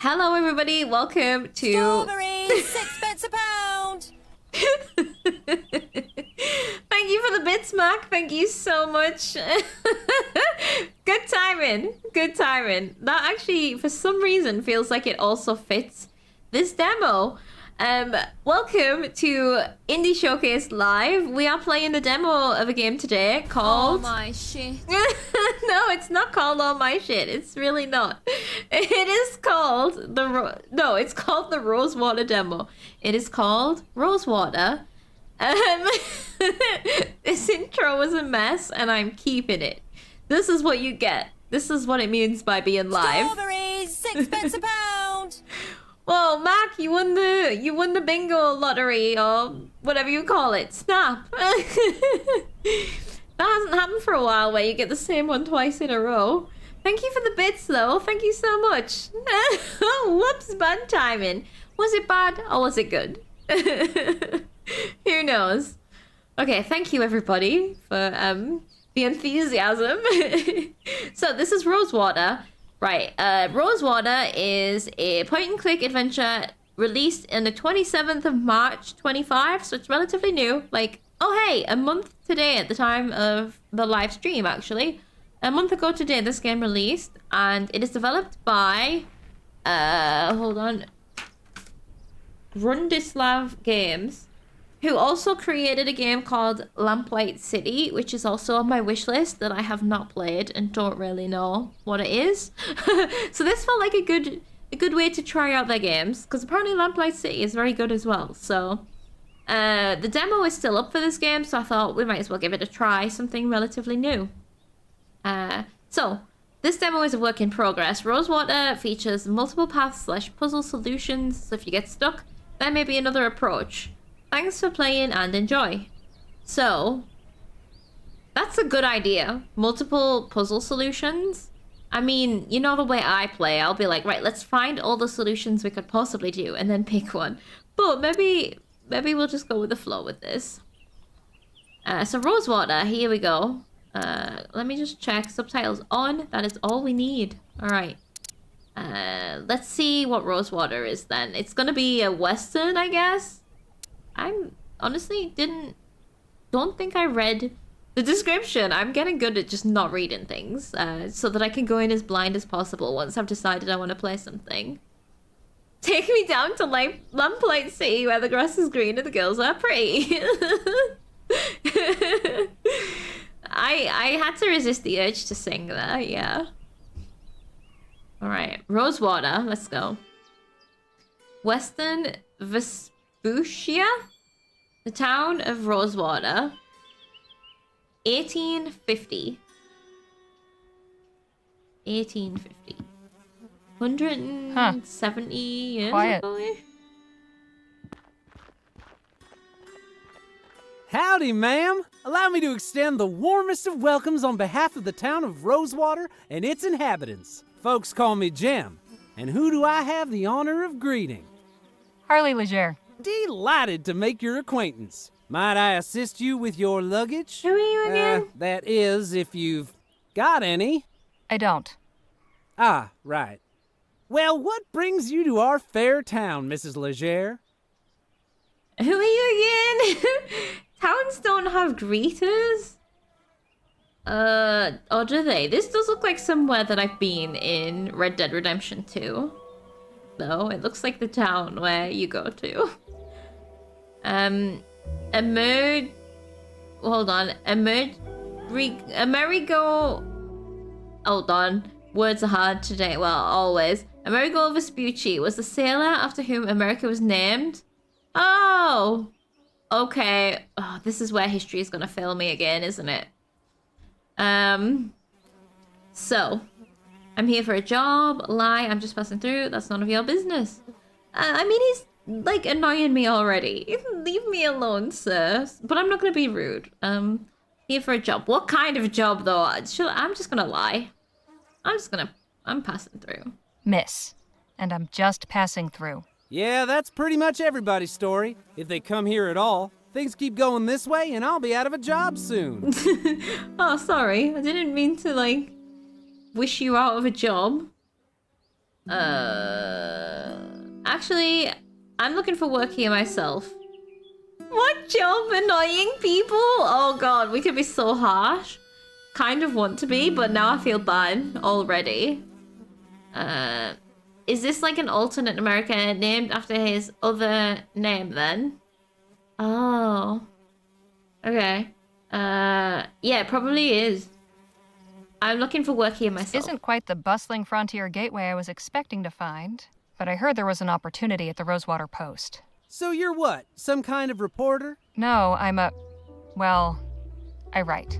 Hello, everybody. Welcome to... Strawberries, 6 pence a pound. Thank you for the bits, Mac. Thank you so much. Good timing. Good timing. That actually, for some reason, feels like it also fits this demo. Welcome to Indie Showcase Live. We are playing the demo of a game today called... Oh my shit. No, it's not called Oh My Shit. It's really not. It is called No, it's called the Rosewater demo. It is called Rosewater. This intro was a mess, and I'm keeping it. This is what you get. This is what it means by being live. Strawberries, 6 pence a pound. Well, Mac, you won the bingo lottery or whatever you call it. Snap. That hasn't happened for a while where you get the same one twice in a row. Thank you for the bits though. Thank you so much. Whoops, bad timing. Was it bad or was it good? Who knows? Okay, thank you everybody for the enthusiasm. So this is Rosewater. Right, Rosewater is a point-and-click adventure released on the 27th of March 25, so it's relatively new. Like, oh hey, a month today at the time of the live stream, actually. A month ago today, this game released, and it is developed by, hold on, Rundislav Games, who also created a game called Lamplight City, which is also on my wish list that I have not played and don't really know what it is. So this felt like a good way to try out their games, because apparently Lamplight City is very good as well. So the demo is still up for this game, so I thought we might as well give it a try, something relatively new. So this demo is a work in progress. Rosewater features multiple paths / puzzle solutions, so if you get stuck, there may be another approach. Thanks for playing and enjoy. So, that's a good idea. Multiple puzzle solutions. I mean, you know the way I play, I'll be like, right, let's find all the solutions we could possibly do and then pick one. But maybe we'll just go with the flow with this. So Rosewater, here we go. Let me just check. Subtitles on. That is all we need. All right. Let's see what Rosewater is then. It's gonna be a Western, I guess. I'm honestly don't think I read the description. I'm getting good at just not reading things, so that I can go in as blind as possible once I've decided I want to play something. Take me down to Lamplight City where the grass is green and the girls are pretty. I had to resist the urge to sing there, yeah. Alright, Rosewater, let's go. Western Vespuccia? The town of Rosewater. 1850. 1850. 170 years ago. Howdy, ma'am. Allow me to extend the warmest of welcomes on behalf of the town of Rosewater and its inhabitants. Folks call me Jim. And who do I have the honor of greeting? Harley Leger. Delighted to make your acquaintance. Might I assist you with your luggage? Who are you again? That is, if you've got any. I don't. Ah, right. Well, what brings you to our fair town, Mrs. Leger? Who are you again? Towns don't have greeters? Or do they? This does look like somewhere that I've been in Red Dead Redemption 2. Though, it looks like the town where you go to. Hold on. Amerigo... Hold on. Words are hard today. Well, always. Amerigo Vespucci was the sailor after whom America was named. Oh! Okay. Oh, this is where history is gonna fail me again, isn't it? So... I'm here for a job. Lie, I'm just passing through. That's none of your business. I mean, he's, like, annoying me already. Leave me alone, sir. But I'm not gonna be rude. Here for a job. What kind of job, though? I'm just gonna lie. I'm passing through. Miss. And I'm just passing through. Yeah, that's pretty much everybody's story. If they come here at all. Things keep going this way, and I'll be out of a job soon. Oh, sorry. I didn't mean to, like... wish you out of a job. Actually, I'm looking for work here myself. What job? Annoying people? Oh god, we could be so harsh. Kind of want to be, but now I feel bad already. Is this like an alternate America named after his other name then? Oh. Okay. Yeah, it probably is. I'm looking for work here myself. Isn't quite the bustling frontier gateway I was expecting to find, but I heard there was an opportunity at the Rosewater Post. So you're what? Some kind of reporter? No, well, I write.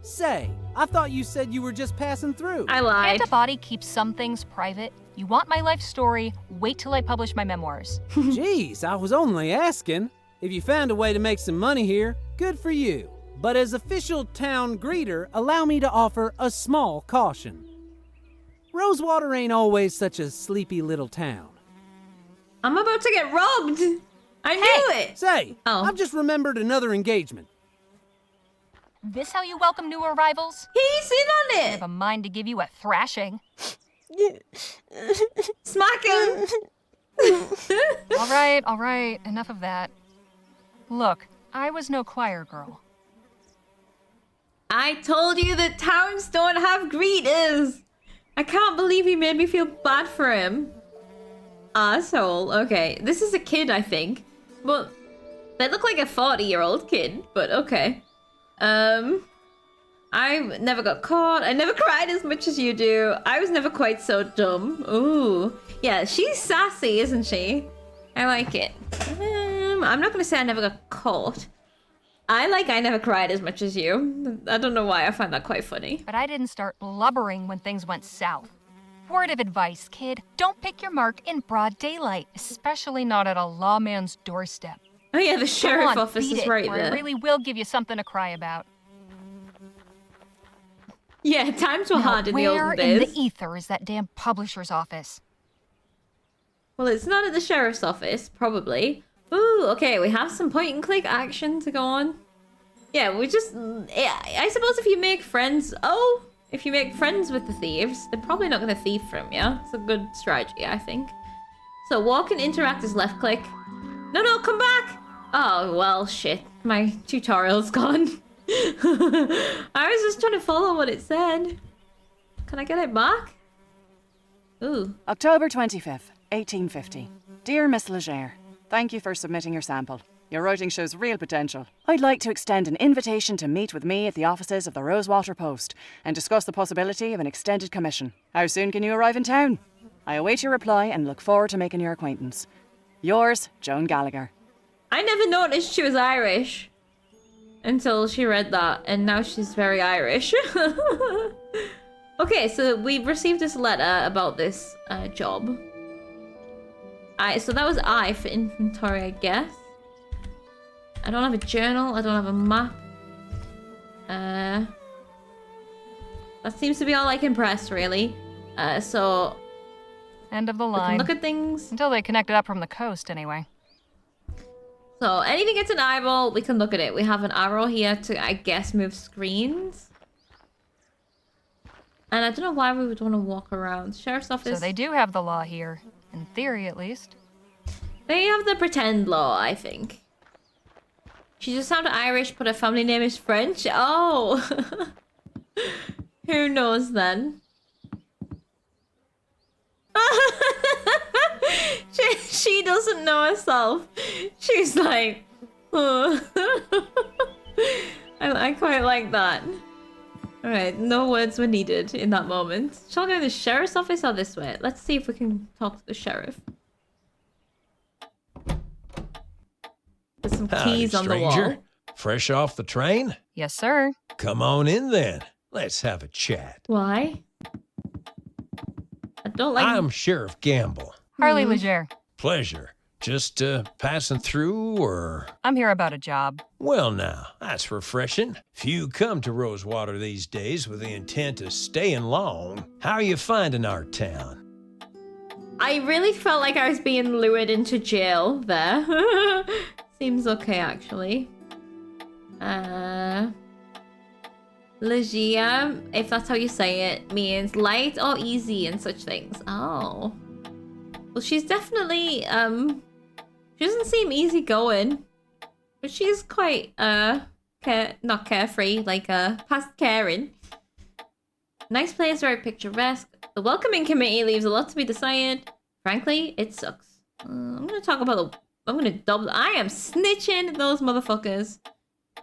Say, I thought you said you were just passing through. I lied. Can't a body keep some things private? You want my life story? Wait till I publish my memoirs. Jeez, I was only asking. If you found a way to make some money here, good for you. But as official town greeter, allow me to offer a small caution. Rosewater ain't always such a sleepy little town. I'm about to get robbed. I knew it. Say, Oh. I've just remembered another engagement. This how you welcome new arrivals? He's in I on have a mind to give you a thrashing. it. Smack him. All right, enough of that. Look, I was no choir girl. I told you that towns don't have greeters. I can't believe he made me feel bad for him. Asshole. Okay, this is a kid, I think. But they look like a 40-year-old kid, but okay. I never got caught. I never cried as much as you do. I was never quite so dumb. Ooh. Yeah, she's sassy, isn't she? I like it. I'm not gonna say I never got caught. I never cried as much as you. I don't know why, I find that quite funny. But I didn't start blubbering when things went south. Word of advice, kid, don't pick your mark in broad daylight, especially not at a lawman's doorstep. Oh yeah, the Come sheriff on, office beat is it, right or there. I really will give you something to cry about. Yeah, times were Now, hard in the where olden in days. the ether is that damn publisher's office? Well, it's not at the sheriff's office, probably. Ooh, okay, we have some point and click action to go on. Yeah, we just... Yeah, I suppose if you make friends... Oh, if you make friends with the thieves, they're probably not going to thieve from you. It's a good strategy, I think. So walk and interact is left click. No, come back! Oh, well, shit. My tutorial's gone. I was just trying to follow what it said. Can I get it back? Ooh. October 25th, 1850. Dear Miss Leger, thank you for submitting your sample. Your writing shows real potential. I'd like to extend an invitation to meet with me at the offices of the Rosewater Post and discuss the possibility of an extended commission. How soon can you arrive in town? I await your reply and look forward to making your acquaintance. Yours, Joan Gallagher. I never noticed she was Irish until she read that, and now she's very Irish. Okay, so we've received this letter about this job. So that was I for inventory, I guess. I don't have a journal. I don't have a map. That seems to be all I can press, really. So End of the we line. can look at things. Until they connected up from the coast, anyway. So anything gets an eyeball, we can look at it. We have an arrow here to, I guess, move screens. And I don't know why we would want to walk around. Sheriff's office. So they do have the law here. In theory, at least. They have the pretend law, I think. She just sounded Irish, but her family name is French. Oh! Who knows then? she doesn't know herself. She's like... Oh. I quite like that. Alright, no words were needed in that moment. Shall I go to the sheriff's office or this way? Let's see if we can talk to the sheriff. There's some keys on the wall. stranger. Fresh off the train? Yes, sir. Come on in then. Let's have a chat. Why? I don't like... I'm Sheriff Gamble. Harley Leger. Pleasure. Just passing through, or... I'm here about a job. Well now, that's refreshing. Few come to Rosewater these days with the intent of staying long. How are you finding our town? I really felt like I was being lured into jail there. Seems okay, actually. Leger, if that's how you say it, means light or easy and such things. Oh. Well, she's definitely, she doesn't seem easygoing, but she's quite, not carefree, like, past caring. Nice place, very picturesque. The welcoming committee leaves a lot to be desired. Frankly, it sucks. I'm gonna talk about I am snitching those motherfuckers.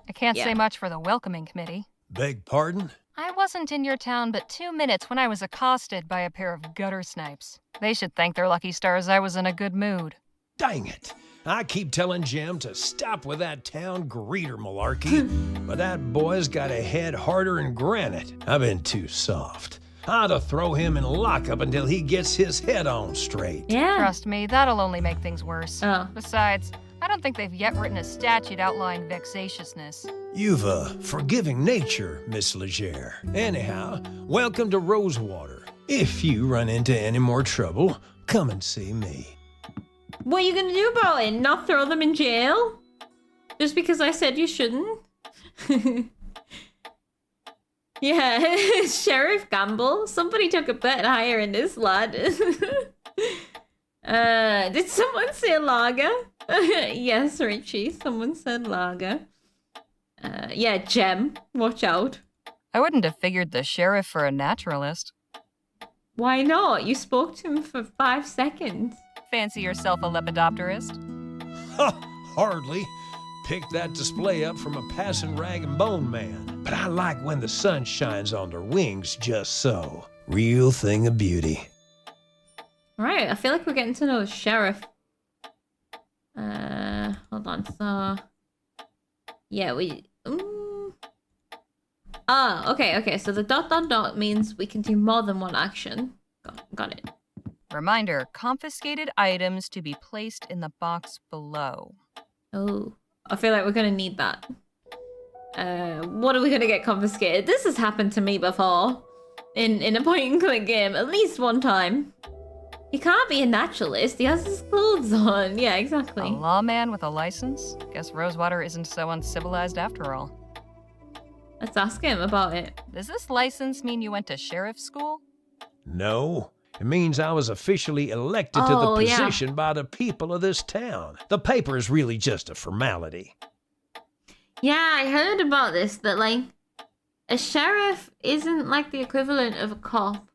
I can't Yeah. say much for the welcoming committee. Beg pardon? I wasn't in your town but 2 minutes when I was accosted by a pair of gutter snipes. They should thank their lucky stars I was in a good mood. Dang it. I keep telling Jim to stop with that town greeter malarkey, but that boy's got a head harder than granite. I've been too soft. I ought to throw him in lockup until he gets his head on straight. Yeah. Trust me, that'll only make things worse. Oh. Besides, I don't think they've yet written a statute outlawing vexatiousness. You've a forgiving nature, Miss Leger. Anyhow, welcome to Rosewater. If you run into any more trouble, come and see me. What are you gonna do about it? Not throw them in jail? Just because I said you shouldn't? Yeah, Sheriff Gamble. Somebody took a bet higher in this lad. Did someone say lager? Yes, Richie. Someone said lager. Yeah, Gem. Watch out. I wouldn't have figured the sheriff for a naturalist. Why not? You spoke to him for 5 seconds. Fancy yourself a lepidopterist? Hardly. Picked that display up from a passing rag and bone man. But I like when the sun shines on their wings just so. Real thing of beauty. Right, I feel like we're getting to know the sheriff. Hold on. So, yeah, okay. So the ... means we can do more than one action. Got it. Reminder, confiscated items to be placed in the box below. Oh, I feel like we're gonna need that. What are we gonna get confiscated? This has happened to me before. In a point-and-click game, at least one time. He can't be a naturalist. He has his clothes on. Yeah, A exactly. lawman with a license? Guess Rosewater isn't so uncivilized after all. Let's ask him about it. Does this license mean you went to sheriff's school? No, it means I was officially elected to Oh, the yeah. position by the people of this town. The paper is really just a formality. Yeah, I heard about this, that, like, a sheriff isn't, like, the equivalent of a cop.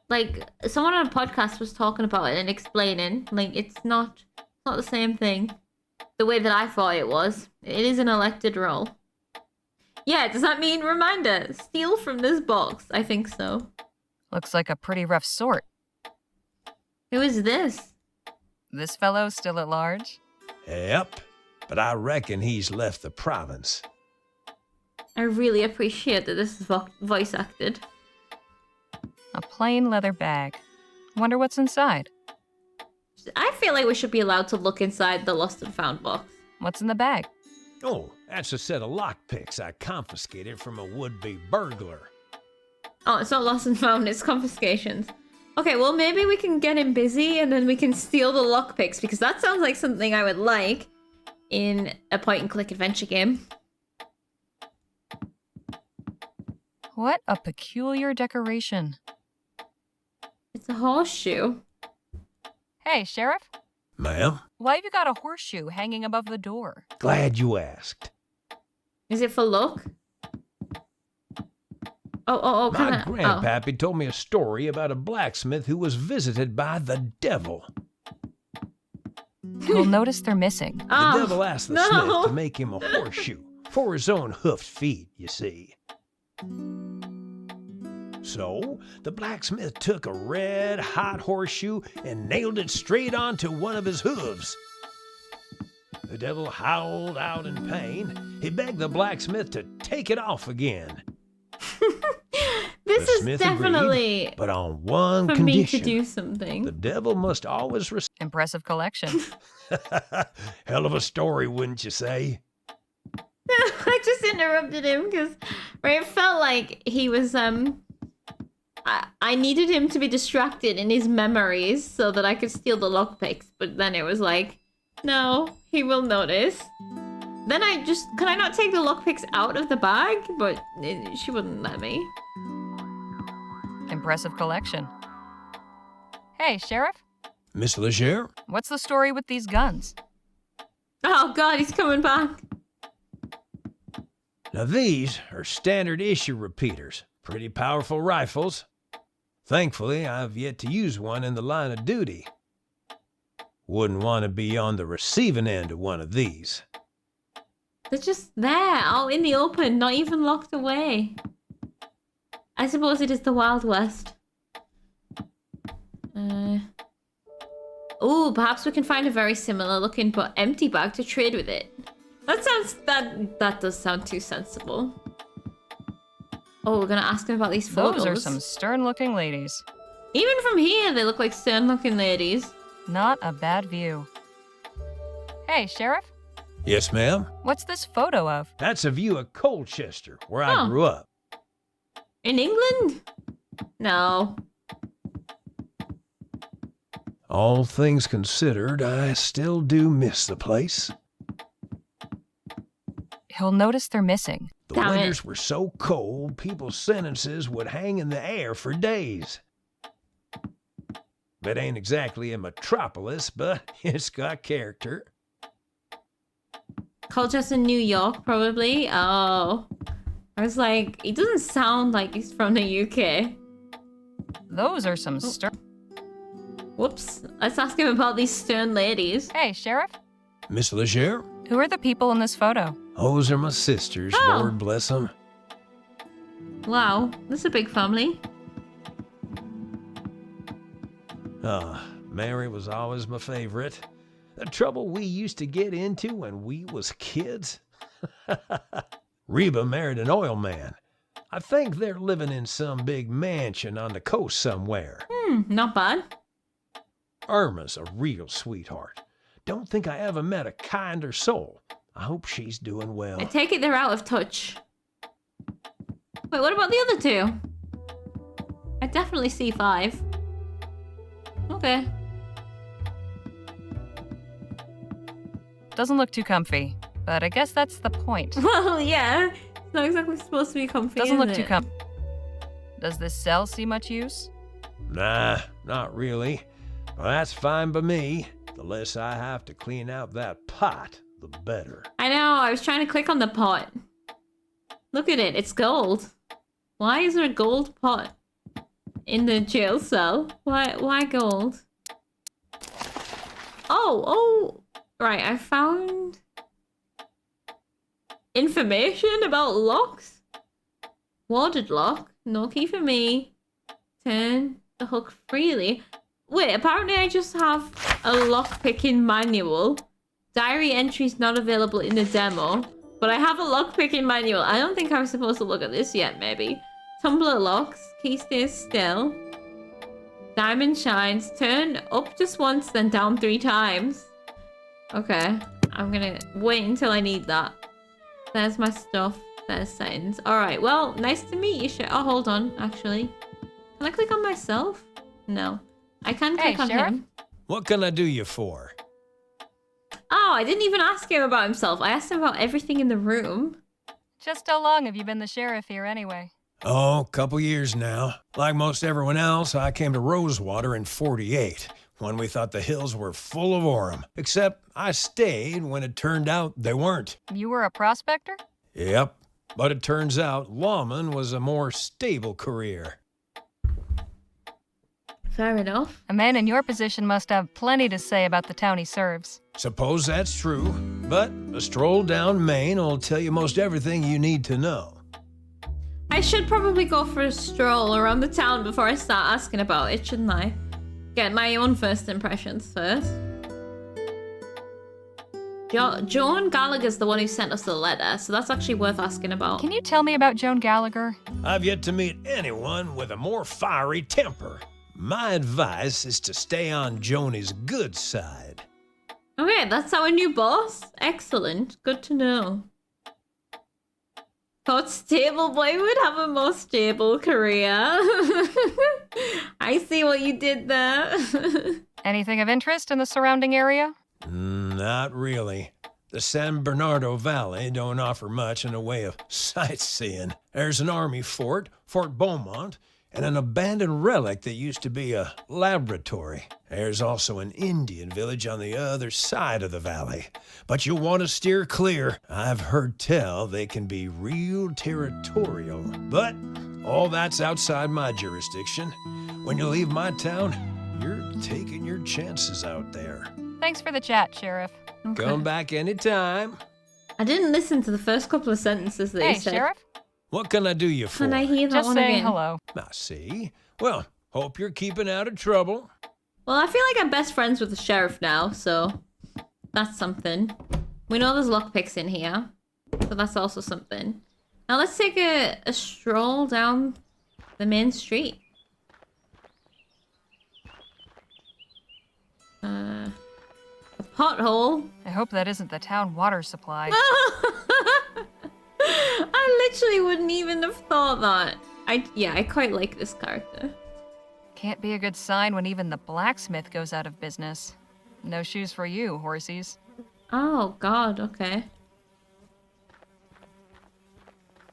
Like, someone on a podcast was talking about it and explaining, like, it's not the same thing. The way that I thought it was. It is an elected role. Yeah, does that mean, reminder, steal from this box? I think so. Looks like a pretty rough sort. Who is this? This fellow still at large? Yep, but I reckon he's left the province. I really appreciate that this is voice acted. A plain leather bag. Wonder what's inside. I feel like we should be allowed to look inside the lost and found box. What's in the bag? Oh, that's a set of lockpicks I confiscated from a would-be burglar. Oh, it's not lost and found, it's confiscations. Okay, well, maybe we can get him busy and then we can steal the lockpicks, because that sounds like something I would like in a point-and-click adventure game. What a peculiar decoration. It's a horseshoe. Hey, Sheriff? Ma'am? Why have you got a horseshoe hanging above the door? Glad you asked. Is it for luck? Oh, My grandpappy told me a story about a blacksmith who was visited by the devil. You'll notice they're missing. The devil asked the smith to make him a horseshoe for his own hoofed feet, you see. So, the blacksmith took a red-hot horseshoe and nailed it straight onto one of his hooves. The devil howled out in pain. He begged the blacksmith to take it off again. This The is smith definitely agreed, but on one for condition. me to do something. The devil must always receive. Impressive collection. Hell of a story, wouldn't you say? I just interrupted him because it felt like he was I needed him to be distracted in his memories so that I could steal the lockpicks, but then it was like, no, he will notice. then can I not take the lockpicks out of the bag? But she wouldn't let me. Impressive collection. Hey, Sheriff, Miss Leger? what's the story with these guns? Oh God, he's coming back. Now these are standard issue repeaters. Pretty powerful rifles. Thankfully, I've yet to use one in the line of duty. Wouldn't want to be on the receiving end of one of these. They're just there, out in the open, not even locked away. I suppose it is the Wild West. Oh, perhaps we can find a very similar looking but empty bag to trade with it. That does sound too sensible. Oh, we're gonna ask him about these photos. Those are some stern-looking ladies. Even from here, they look like stern-looking ladies. Not a bad view. Hey, Sheriff, Yes, ma'am? what's this photo of? That's a view of Colchester, where I grew up. In England? No. All things considered, I still do miss the place. He'll notice they're missing. The Damn it. winters were so cold, people's sentences would hang in the air for days. It ain't exactly a metropolis, but it's got character. Colchester, New York, probably. Oh. I was like, he doesn't sound like he's from the UK. Those are some stern... Whoops. Let's ask him about these stern ladies. Hey, Sheriff, Miss Leger? who are the people in this photo? Those are my sisters, Oh. Lord bless them. Wow, this is a big family. Mary was always my favorite. The trouble we used to get into when we was kids. Reba married an oil man. I think they're living in some big mansion on the coast somewhere. Not bad. Irma's a real sweetheart. Don't think I ever met a kinder soul. I hope she's doing well. I take it they're out of touch. Wait, what about the other two? I definitely see 5. Okay. Doesn't look too comfy, but I guess that's the point. Well, yeah. It's not exactly supposed to be comfy, Doesn't look is too it? comfy. Does this cell see much use? Nah, not really. Well, that's fine by me. The less I have to clean out that pot, the better. I know, I was trying to click on the pot. Look at it, it's gold. Why is there a gold pot in the jail cell? Why gold? Oh, right, I found information about locks. Warded lock, no key for me. Turn the hook freely. Wait, apparently I just have a lockpicking manual. Diary entries not available in the demo, but I have a lockpicking manual. I don't think I was supposed to look at this yet, maybe. Tumbler locks, key stays still. Diamond shines, turn up just once, then down 3 times. Okay, I'm gonna wait until I need that. There's my stuff, there's settings. Alright, well, nice to meet you, Oh, hold on, actually. Can I click on myself? No. I can Hey, click on Sheriff? him. What can I do you for? Oh, I didn't even ask him about himself. I asked him about everything in the room. Just how long have you been the sheriff here anyway? Oh, couple years now. Like most everyone else, I came to Rosewater in '48, when we thought the hills were full of Orem. Except I stayed when it turned out they weren't. You were a prospector? Yep, but it turns out lawman was a more stable career. Fair enough. A man in your position must have plenty to say about the town he serves. Suppose that's true, but a stroll down Main will tell you most everything you need to know. I should probably go for a stroll around the town before I start asking about it, shouldn't I? Get my own first impressions first. Joan Gallagher's the one who sent us the letter, so that's actually worth asking about. Can you tell me about Joan Gallagher? I've yet to meet anyone with a more fiery temper. My advice is to stay on Joni's good side. Okay, that's our new boss. Excellent. Good to know. Thought Stable Boy would have a more stable career. I see what you did there. Anything of interest in the surrounding area? Not really. The San Bernardo Valley don't offer much in the way of sightseeing. There's an army fort, Fort Beaumont, and an abandoned relic that used to be a laboratory. There's also an Indian village on the other side of the valley. But you'll want to steer clear. I've heard tell they can be real territorial. But all that's outside my jurisdiction. When you leave my town, you're taking your chances out there. Thanks for the chat, Sheriff. Okay. Come back anytime. I didn't listen to the first couple of sentences that Hey, you said. Sheriff. What can I do you for? Can I hear that Just one saying again? hello. I see. Well, hope you're keeping out of trouble. Well, I feel like I'm best friends with the sheriff now, so that's something. We know there's lockpicks in here, so that's also something. Now let's take a stroll down the main street. A pothole. I hope that isn't the town water supply. I literally wouldn't even have thought that. I quite like this character. Can't be a good sign when even the blacksmith goes out of business. No shoes for you, horsies. Oh god, okay.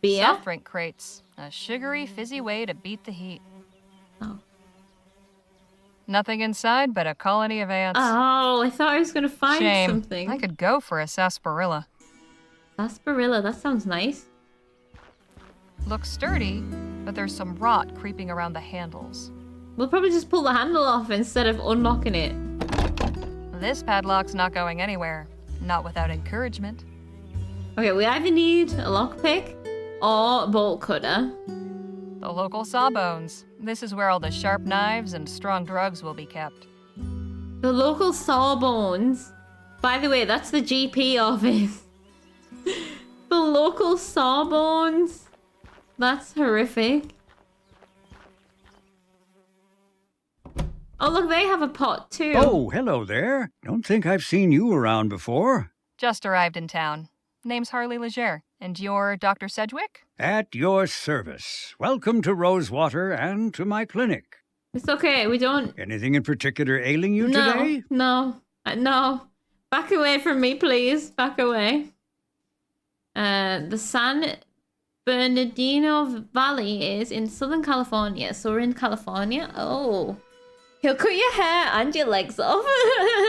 Beer? Soft drink crates. A sugary, fizzy way to beat the heat. Oh. Nothing inside but a colony of ants. Oh, I thought I was gonna find Shame. something. I could go for a sarsaparilla. Sarsaparilla, that sounds nice. Looks sturdy, but there's some rot creeping around the handles. We'll probably just pull the handle off instead of unlocking it. This padlock's not going anywhere. Not without encouragement. Okay, we either need a lockpick or a bolt cutter. The local sawbones. This is where all the sharp knives and strong drugs will be kept. The local sawbones. By the way, that's the GP office. The local sawbones. That's horrific. Oh, look, they have a pot too. Oh, hello there. Don't think I've seen you around before. Just arrived in town. Name's Harley Leger. And you're Dr. Sedgwick? At your service. Welcome to Rosewater and to my clinic. It's okay, we don't... Anything in particular ailing you No, today? no. Back away from me, please. Back away. The San Bernardino Valley is in Southern California. So we're in California. Oh. He'll cut your hair and your legs off.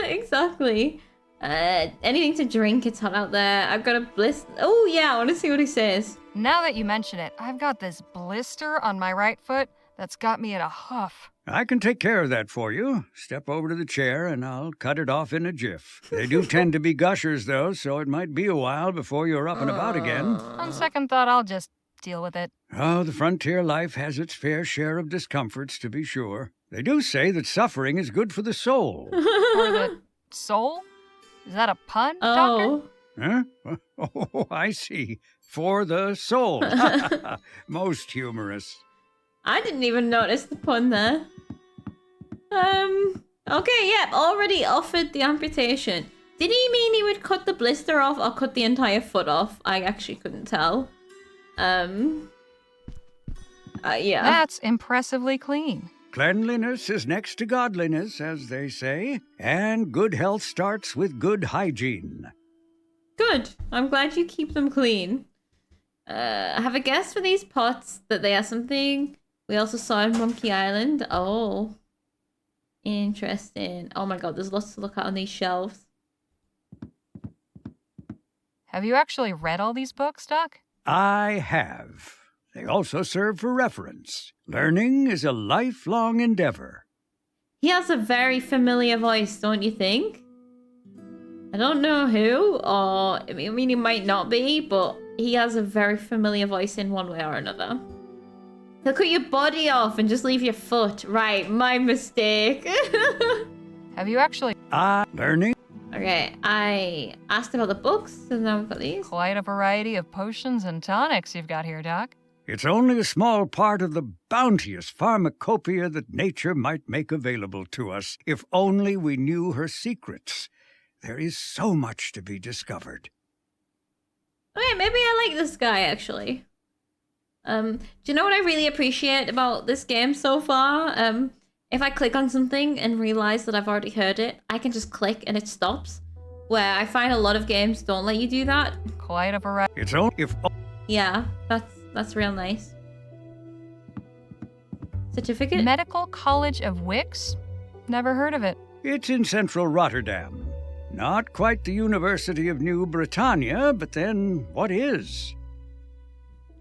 Exactly. Anything to drink. It's hot out there. I've got a blister. Oh, yeah. I want to see what he says. Now that you mention it, I've got this blister on my right foot that's got me in a huff. I can take care of that for you. Step over to the chair and I'll cut it off in a jiff. They do tend to be gushers, though, so it might be a while before you're up and about again. On second thought, I'll just deal with it. Oh, the frontier life has its fair share of discomforts, to be sure. They do say that suffering is good for the soul. For the soul? Is that a pun, Doctor? Oh. Huh? Oh, I see. For the soul. Most humorous. I didn't even notice the pun there. Okay, yep. Already offered the amputation. Did he mean he would cut the blister off or cut the entire foot off? I actually couldn't tell. Yeah. That's impressively clean. Cleanliness is next to godliness, as they say, and good health starts with good hygiene. Good. I'm glad you keep them clean. I have a guess for these pots that they are something we also saw in Monkey Island. Oh. Interesting. Oh my god, there's lots to look at on these shelves. Have you actually read all these books, Doc? I have. They also serve for reference. Learning is a lifelong endeavor. He has a very familiar voice, don't you think? I don't know who, or I mean, he might not be, but he has a very familiar voice in one way or another. He'll cut your body off and just leave your foot. Right, my mistake. Have you actually... Learning? Okay, I asked about the books, and now we've got these. Quite a variety of potions and tonics you've got here, Doc. It's only a small part of the bounteous pharmacopoeia that nature might make available to us, if only we knew her secrets. There is so much to be discovered. Okay, maybe I like this guy, actually. Do you know what I really appreciate about this game so far? If I click on something and realize that I've already heard it, I can just click and it stops. where I find a lot of games don't let you do that. Quite a variety. It's only if Yeah, that's real nice. Certificate? Medical College of Wicks? Never heard of it. it's in central Rotterdam. Not quite the University of New Britannia, but then what is?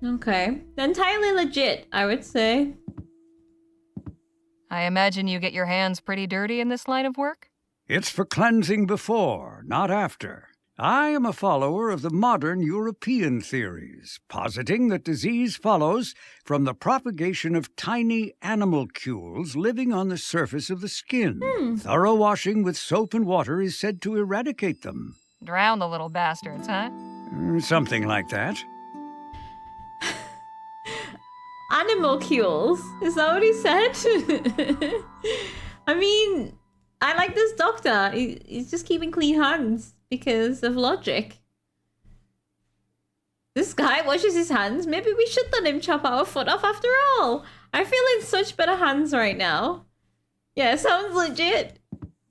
Okay. Entirely legit, I would say. I imagine you get your hands pretty dirty in this line of work? It's for cleansing before, not after. I am a follower of the modern European theories, positing that disease follows from the propagation of tiny animalcules living on the surface of the skin. Thorough washing with soap and water is said to eradicate them. Drown the little bastards, huh? Something like that. Animalcules? Is that what he said? I mean, I like this doctor. He's just keeping clean hands because of logic. This guy washes his hands. Maybe we should let him chop our foot off after all. I feel in such better hands right now. Yeah, sounds legit.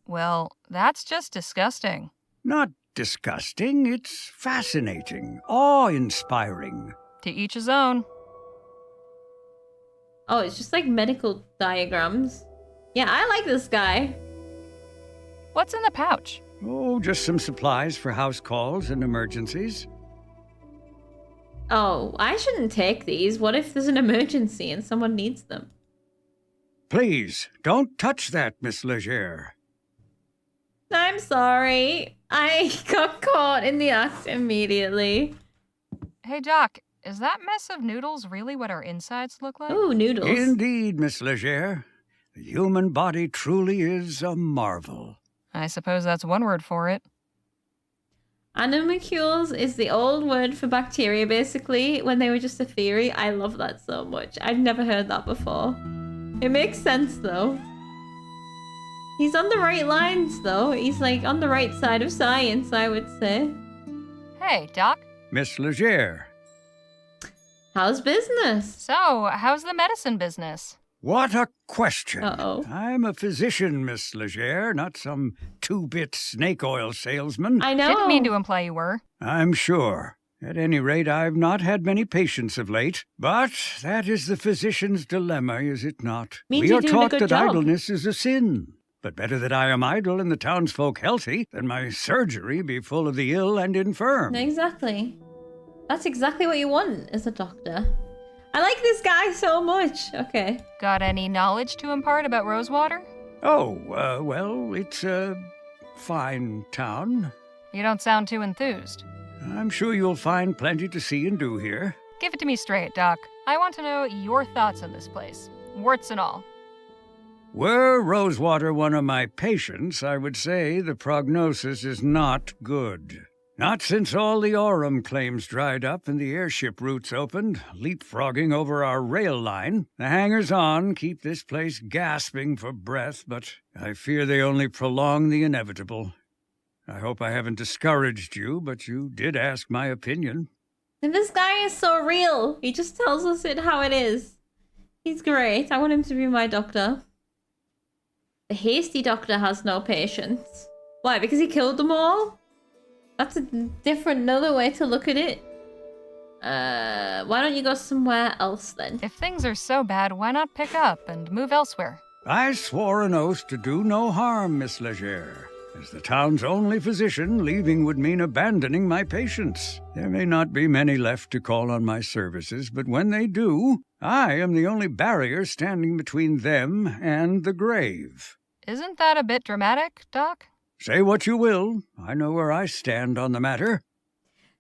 Well, that's just disgusting. Not disgusting, it's fascinating, awe-inspiring. To each his own. Oh, it's just like medical diagrams. Yeah, I like this guy. What's in the pouch? Oh, just some supplies for house calls and emergencies. Oh, I shouldn't take these. What if there's an emergency and someone needs them? Please, don't touch that, Miss Leger. I'm sorry. I got caught in the act immediately. Hey, Doc, is that mess of noodles really what our insides look like? Ooh, noodles. Indeed, Miss Leger. The human body truly is a marvel. I suppose that's one word for it. Animalcules is the old word for bacteria, basically, when they were just a theory. I love that so much. I've never heard that before. It makes sense, though. He's on the right lines, though. He's, like, on the right side of science, I would say. Hey, Doc. Miss Leger. How's business? So, how's the medicine business? What a question. Uh-oh. I'm a physician, Miss Leger, not some two-bit snake oil salesman. I know. Didn't mean to imply you were. I'm sure. At any rate, I've not had many patients of late. But that is the physician's dilemma, is it not? Means We you're are doing a taught good that job. idleness is a sin. But better that I am idle and the townsfolk healthy than my surgery be full of the ill and infirm. Exactly. That's exactly what you want as a doctor. I like this guy so much. Okay. Got any knowledge to impart about Rosewater? Oh, well, it's a fine town. You don't sound too enthused. I'm sure you'll find plenty to see and do here. Give it to me straight, Doc. I want to know your thoughts on this place. Warts and all. Were Rosewater one of my patients, I would say the prognosis is not good. Not since all the Aurum claims dried up and the airship routes opened, leapfrogging over our rail line. The hangers-on keep this place gasping for breath, but I fear they only prolong the inevitable. I hope I haven't discouraged you, but you did ask my opinion. And this guy is so real. He just tells us it how it is. He's great. I want him to be my doctor. The hasty doctor has no patience. Why? Because he killed them all? That's another way to look at it. Why don't you go somewhere else then? If things are so bad, why not pick up and move elsewhere? I swore an oath to do no harm, Miss Leger. As the town's only physician, leaving would mean abandoning my patients. There may not be many left to call on my services, but when they do, I am the only barrier standing between them and the grave. Isn't that a bit dramatic, Doc? Say what you will, I know where I stand on the matter.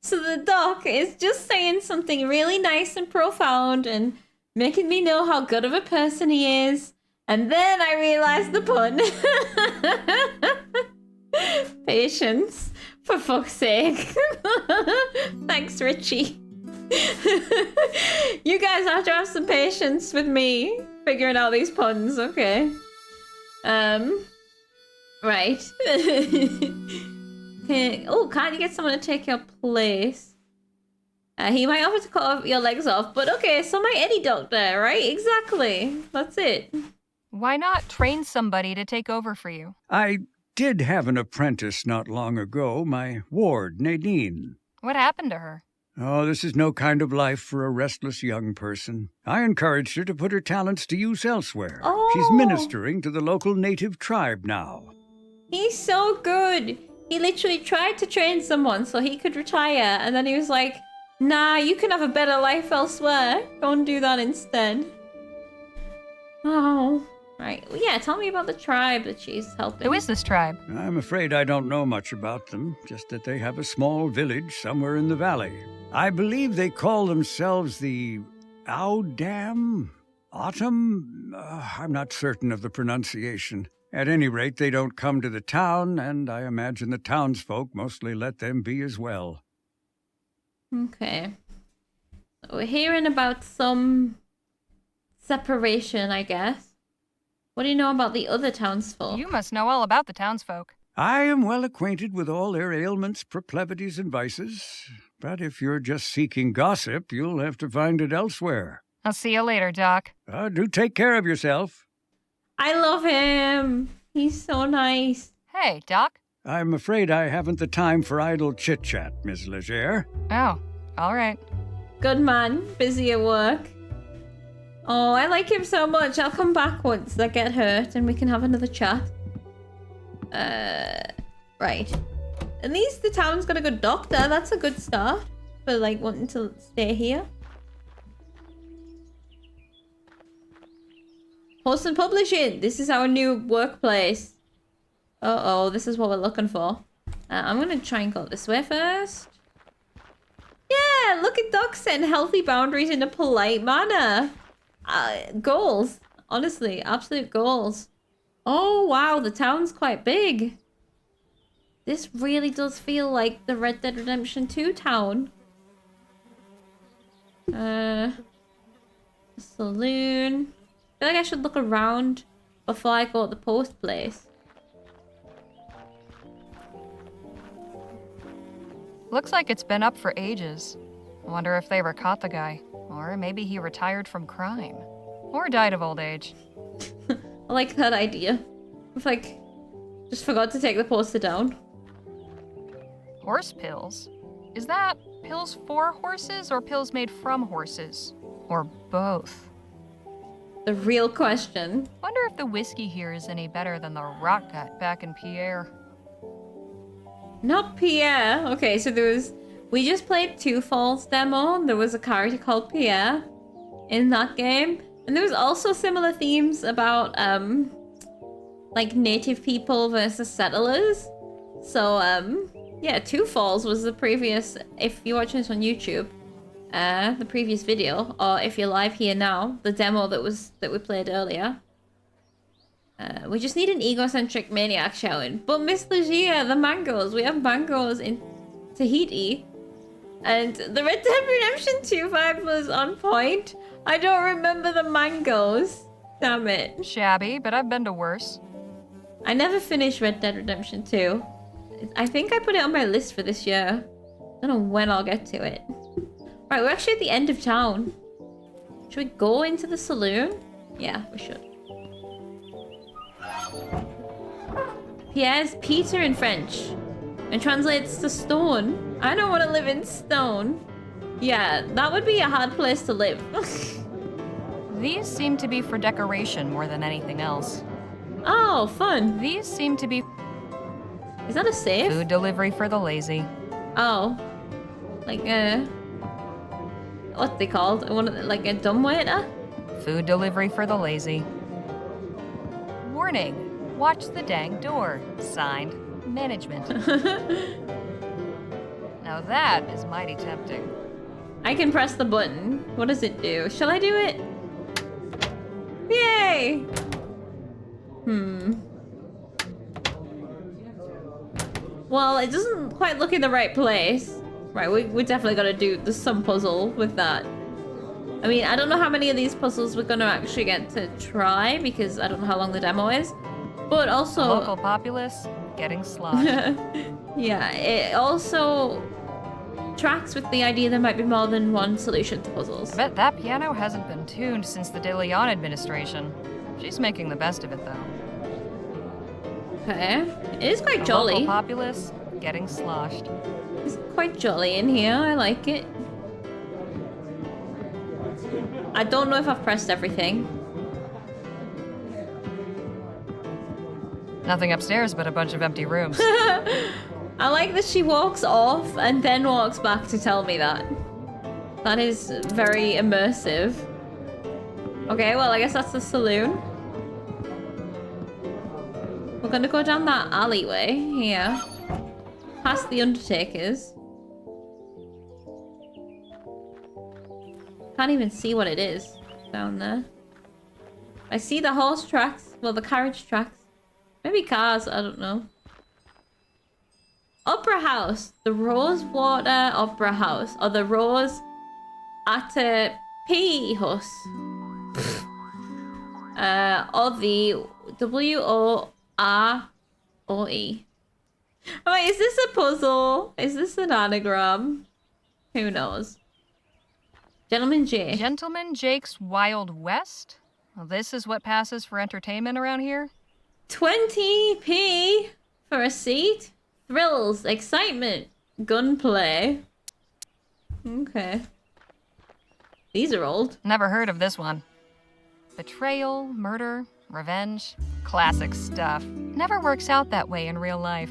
So the doc is just saying something really nice and profound and making me know how good of a person he is. And then I realized the pun. Patience. For fuck's sake. Thanks, Richie. You guys have to have some patience with me figuring out these puns, okay? Right. Oh, can't you get someone to take your place? He might offer to cut your legs off, but okay, so might any doctor, right? Exactly. That's it. Why not train somebody to take over for you? I did have an apprentice not long ago, my ward, Nadine. What happened to her? Oh, this is no kind of life for a restless young person. I encouraged her to put her talents to use elsewhere. Oh. She's ministering to the local native tribe now. He's so good. He literally tried to train someone so he could retire, and then he was like, nah, you can have a better life elsewhere. Go and do that instead. Oh. Right. Well, yeah, tell me about the tribe that she's helping. Who is this tribe? I'm afraid I don't know much about them, just that they have a small village somewhere in the valley. I believe they call themselves the Audam? Autumn? I'm not certain of the pronunciation. At any rate, they don't come to the town, and I imagine the townsfolk mostly let them be as well. Okay. So we're hearing about some separation, I guess. What do you know about the other townsfolk? You must know all about the townsfolk. I am well acquainted with all their ailments, proclivities, and vices. But if you're just seeking gossip, you'll have to find it elsewhere. I'll see you later, Doc. Do take care of yourself. I love him. He's so nice. Hey, Doc. I'm afraid I haven't the time for idle chit-chat, Miss Leger. Oh, all right. Good man. Busy at work. Oh, I like him so much. I'll come back once I get hurt and we can have another chat. Right. At least the town's got a good doctor. That's a good start for, like, wanting to stay here. Post and Publishing. This is our new workplace. Uh-oh, this is what we're looking for. I'm going to try and go this way first. Yeah, look at Doc setting healthy boundaries in a polite manner. Goals. Honestly, absolute goals. Oh, wow, the town's quite big. This really does feel like the Red Dead Redemption 2 town. Saloon. I feel like I should look around before I go to the post place. Looks like it's been up for ages. I wonder if they ever caught the guy. Or maybe he retired from crime. Or died of old age. I like that idea. If, like, just forgot to take the poster down. Horse pills? Is that pills for horses or pills made from horses? Or both? The real question. Wonder if the whiskey here is any better than the rock gut back in Pierre. Not Pierre. Okay, so there was... We just played Two Falls demo. There was a character called Pierre in that game. And there was also similar themes about, like, native people versus settlers. So, yeah, Two Falls was the previous... If you're watching this on YouTube, the previous video, or if you're live here now, the demo that we played earlier. We just need an egocentric maniac shouting. But Miss Leger, the mangoes. We have mangoes in Tahiti. And the Red Dead Redemption 2 vibe was on point. I don't remember the mangoes. Damn it. Shabby, but I've been to worse. I never finished Red Dead Redemption 2. I think I put it on my list for this year. I don't know when I'll get to it. Right, we're actually at the end of town. Should we go into the saloon? Yeah, we should. Pierre's Peter in French. And translates to stone. I don't want to live in stone. Yeah, that would be a hard place to live. These seem to be for decoration more than anything else. Oh, fun. These seem to be Is that a safe? food delivery for the lazy. Oh. Like, what's they called? Like a dumbwaiter? Food delivery for the lazy. Warning. Watch the dang door. Signed, Management. Now that is mighty tempting. I can press the button. What does it do? Shall I do it? Yay! Well, it doesn't quite look in the right place. Right, we definitely gotta do some puzzle with that. I mean, I don't know how many of these puzzles we're gonna actually get to try because I don't know how long the demo is. But also... Local populace getting slaughtered. Yeah, it also tracks with the idea there might be more than one solution to puzzles. I bet that piano hasn't been tuned since the De Leon administration. She's making the best of it, though. Okay. It is quite The local jolly. populace getting sloshed. It's quite jolly in here. I like it. I don't know if I've pressed everything. Nothing upstairs but a bunch of empty rooms. I like that she walks off and then walks back to tell me that. That is very immersive. Okay, well, I guess that's the saloon. We're gonna go down that alleyway here. Past the Undertaker's. Can't even see what it is down there. I see the horse tracks. Well, the carriage tracks. Maybe cars, I don't know. Opera House. The Rosewater Opera House. Or the Rose at a P House. Or the W-O-R-O-E. Wait, is this a puzzle? Is this an anagram? Who knows? Gentleman J. Gentleman Jake's Wild West? Well, this is what passes for entertainment around here? 20p for a seat. Thrills, excitement, gunplay. Okay. These are old. Never heard of this one. Betrayal, murder, revenge. Classic stuff. Never works out that way in real life.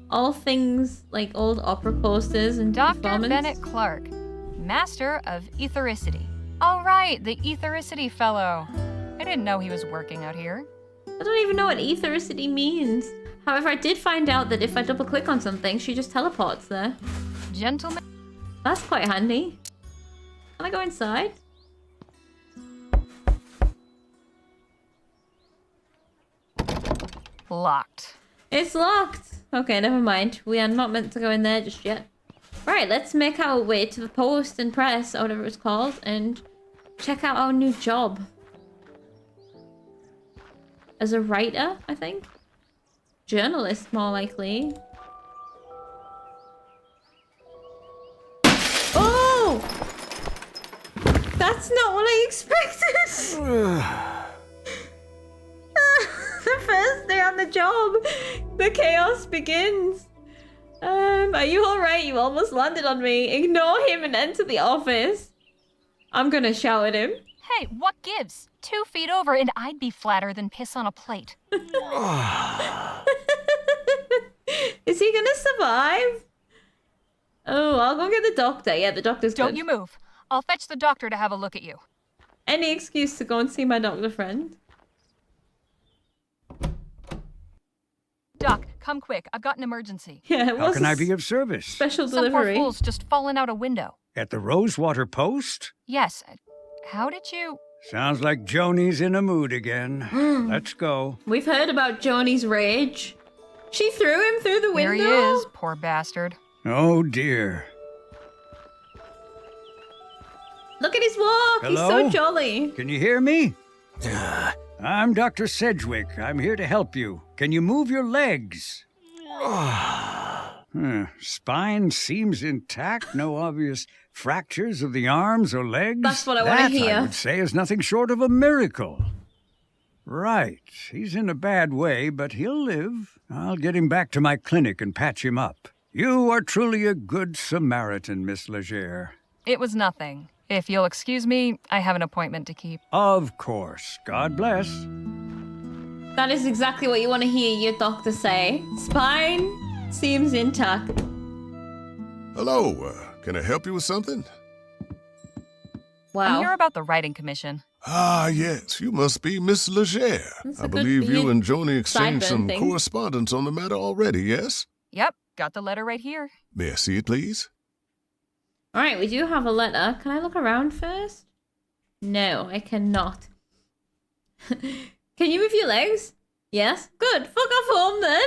All things like old opera posters and Dr. performance. Bennett Clark, Master of Ethericity. All right, the Ethericity fellow. I didn't know he was working out here. I don't even know what ethericity means. However, I did find out that if I double click on something, she just teleports there. Gentleman. That's quite handy. Can I go inside? Locked. It's locked. Okay, never mind. We are not meant to go in there just yet. Right, let's make our way to the post and press, or whatever it's called, and check out our new job. As a writer, I think. Journalist, more likely. Oh! That's not what I expected! The first day on the job, the chaos begins. Are you alright? You almost landed on me. Ignore him and enter the office. I'm gonna shout at him. Hey, what gives? 2 feet over and I'd be flatter than piss on a plate. Is he gonna survive? Oh, I'll go get the doctor. Yeah, the doctor's Don't good. you move. I'll fetch the doctor to have a look at you. Any excuse to go and see my doctor friend. Doc, come quick. I've got an emergency. Yeah, it How was can I a be of service? special Some poor delivery. fool's just fallen out a window. At the Rosewater Post? Yes. How did you... Sounds like Joni's in a mood again. Let's go. We've heard about Joni's rage. She threw him through the window. Here he is, poor bastard. Oh dear. Look at his walk. Hello? He's so jolly. Can you hear me? I'm Dr. Sedgwick. I'm here to help you. Can you move your legs? Spine seems intact. No obvious fractures of the arms or legs. That's what I wanna That, hear. I would say, is nothing short of a miracle. Right. He's in a bad way, but he'll live. I'll get him back to my clinic and patch him up. You are truly a good Samaritan, Miss Leger. It was nothing. If you'll excuse me, I have an appointment to keep. Of course. God bless. That is exactly what you want to hear your doctor say. Spine seems intact. Hello, can I help you with something? Wow. I'm here about the writing commission. Ah, yes, you must be Miss Leger. That's a I good believe you thing. and Joni exchanged Sideburn some thing. correspondence on the matter already, yes? Yep, got the letter right here. May I see it, please? All right, we do have a letter. Can I look around first? No, I cannot. Can you move your legs? Yes. Good. Fuck off home then.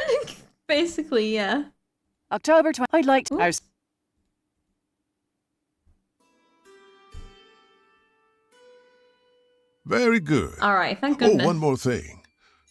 Basically, yeah. October 20. I'd like to. Oops. Very good. All right, thank goodness. Oh, one more thing.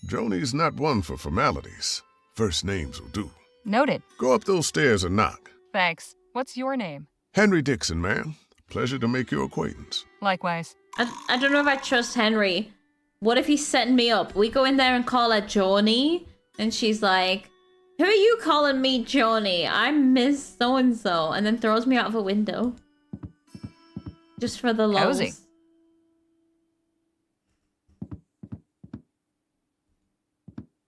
Joni's not one for formalities. First names will do. Noted. Go up those stairs and knock. Thanks. What's your name? Henry Dixon, ma'am. Pleasure to make your acquaintance. Likewise. I don't know if I trust Henry. What if he's setting me up? We go in there and call her Joni, And she's like, who are you calling me Johnny? I'm Miss So-and-so. And then throws me out of a window. Just for the lulz. Cozy.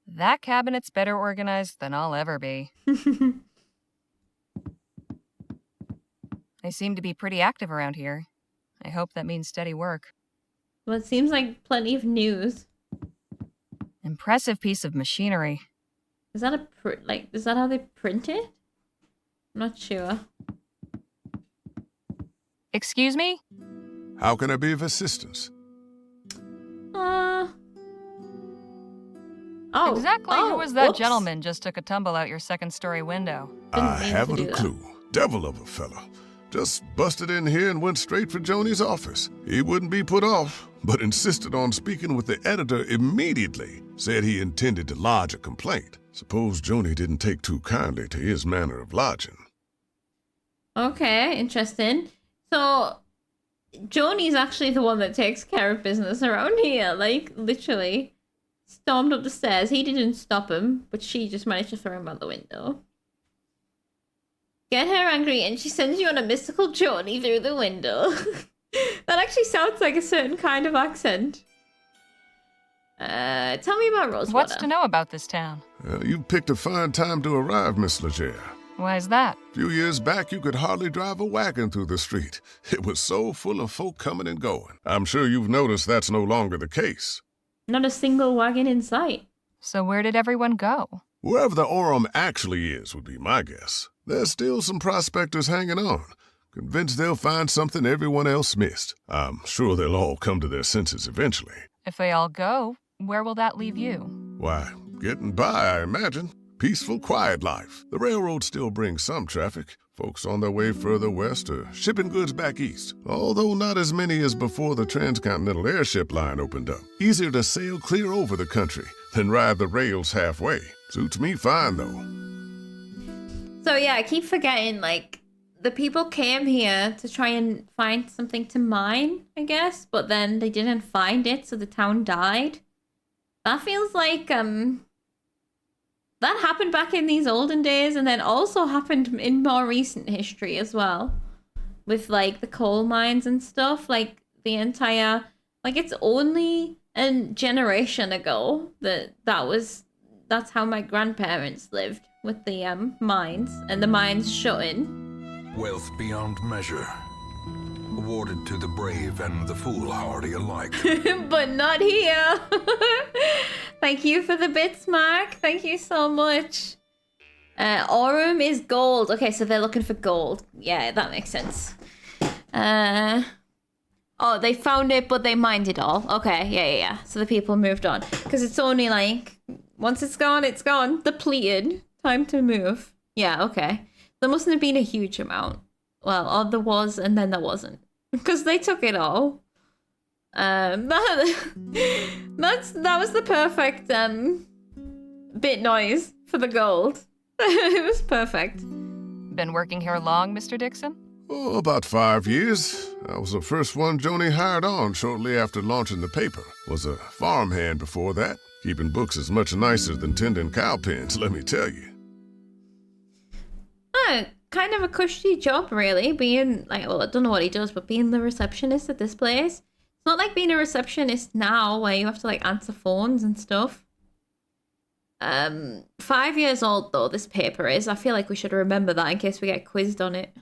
That cabinet's better organized than I'll ever be. They seem to be pretty active around here. I hope that means steady work. Well, it seems like plenty of news. Impressive piece of machinery. Is that is that how they print it? I'm not sure. Excuse me? How can I be of assistance? Oh. Exactly who was that whoops. gentleman just took a tumble out your second-story window? Didn't I mean to haven't do a that. clue. Devil of a fella. Just busted in here and went straight for Joni's office. He wouldn't be put off, but insisted on speaking with the editor immediately. Said he intended to lodge a complaint. Suppose Joni didn't take too kindly to his manner of lodging. Okay, interesting. So, Joni's actually the one that takes care of business around here. Like, literally. Stormed up the stairs. He didn't stop him, but she just managed to throw him out the window. Get her angry and she sends you on a mystical journey through the window. That actually sounds like a certain kind of accent. Tell me about Rosewater. What's to know about this town? You picked a fine time to arrive, Miss Leger. Why is that? A few years back, you could hardly drive a wagon through the street. It was so full of folk coming and going. I'm sure you've noticed that's no longer the case. Not a single wagon in sight. So where did everyone go? Wherever the Aurum actually is would be my guess. There's still some prospectors hanging on, convinced they'll find something everyone else missed. I'm sure they'll all come to their senses eventually. If they all go, where will that leave you? Why, getting by, I imagine. Peaceful, quiet life. The railroad still brings some traffic. Folks on their way further west or shipping goods back east. Although not as many as before the transcontinental airship line opened up. Easier to sail clear over the country than ride the rails halfway. Suits me fine, though. So yeah, I keep forgetting, like, the people came here to try and find something to mine, I guess, but then they didn't find it, so the town died. That feels like, that happened back in these olden days and then also happened in more recent history as well. With, like, the coal mines and stuff. Like, the entire... Like, it's only a generation ago that's how my grandparents lived with the mines. And the mines shutting. Wealth beyond measure. Awarded to the brave and the foolhardy alike. But not here. Thank you for the bits, Mark. Thank you so much. Aurum is gold. Okay, so they're looking for gold. Yeah, that makes sense. Oh, they found it, but they mined it all. Okay, yeah. So the people moved on. Because it's only like, once it's gone, it's gone. Depleted. Time to move. Yeah, okay. There mustn't have been a huge amount. Well, or there was, and then there wasn't. Because they took it all. That was the perfect bit noise for the gold. It was perfect. Been working here long, Mr. Dixon? Oh, about 5 years. I was the first one Joni hired on shortly after launching the paper. Was a farmhand before that. Keeping books is much nicer than tending cow pens, let me tell you. Kind of a cushy job, really, being, like, well, I don't know what he does, but being the receptionist at this place. It's not like being a receptionist now, where you have to, like, answer phones and stuff. 5 years old, though, this paper is. I feel like we should remember that in case we get quizzed on it.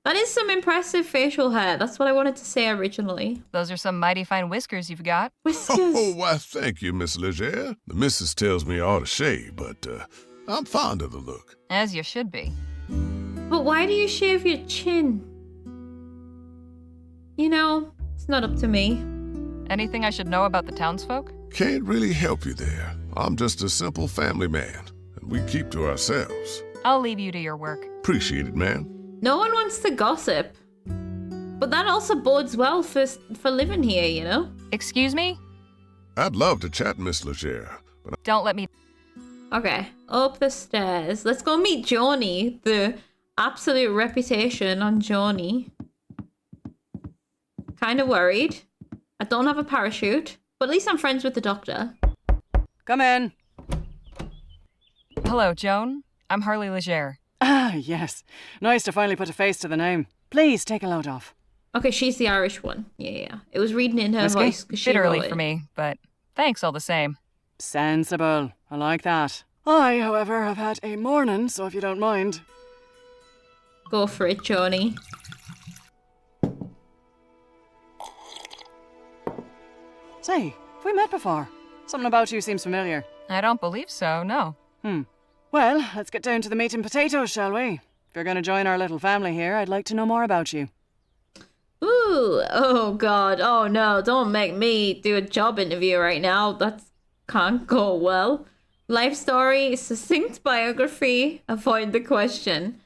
That is some impressive facial hair. That's what I wanted to say originally. Those are some mighty fine whiskers you've got. Whiskers. Oh, why, thank you, Miss Leger. The missus tells me I ought to shave, but I'm fond of the look. As you should be. But why do you shave your chin? You know, it's not up to me. Anything I should know about the townsfolk? Can't really help you there. I'm just a simple family man, and we keep to ourselves. I'll leave you to your work. Appreciate it, ma'am. No one wants to gossip. But that also bodes well for living here, you know? Excuse me? I'd love to chat, Miss Leger, but Don't let me... Okay, up the stairs. Let's go meet Joni. The absolute reputation on Joni. Kind of worried. I don't have a parachute, but at least I'm friends with the doctor. Come in. Hello, Joan. I'm Harley Leger. Ah, yes. Nice to finally put a face to the name. Please take a load off. Okay, she's the Irish one. Yeah. It was reading in her Whiskey? voice. 'Cause she Bit early wrote for it. me, but thanks all the same. Sensible. I like that. I, however, have had a morning, so if you don't mind. Go for it, Johnny. Say, have we met before? Something about you seems familiar. I don't believe so, no. Well, let's get down to the meat and potatoes, shall we? If you're going to join our little family here, I'd like to know more about you. Ooh, oh god, oh no, don't make me do a job interview right now. That can't go well. Life story, succinct biography, avoid the question.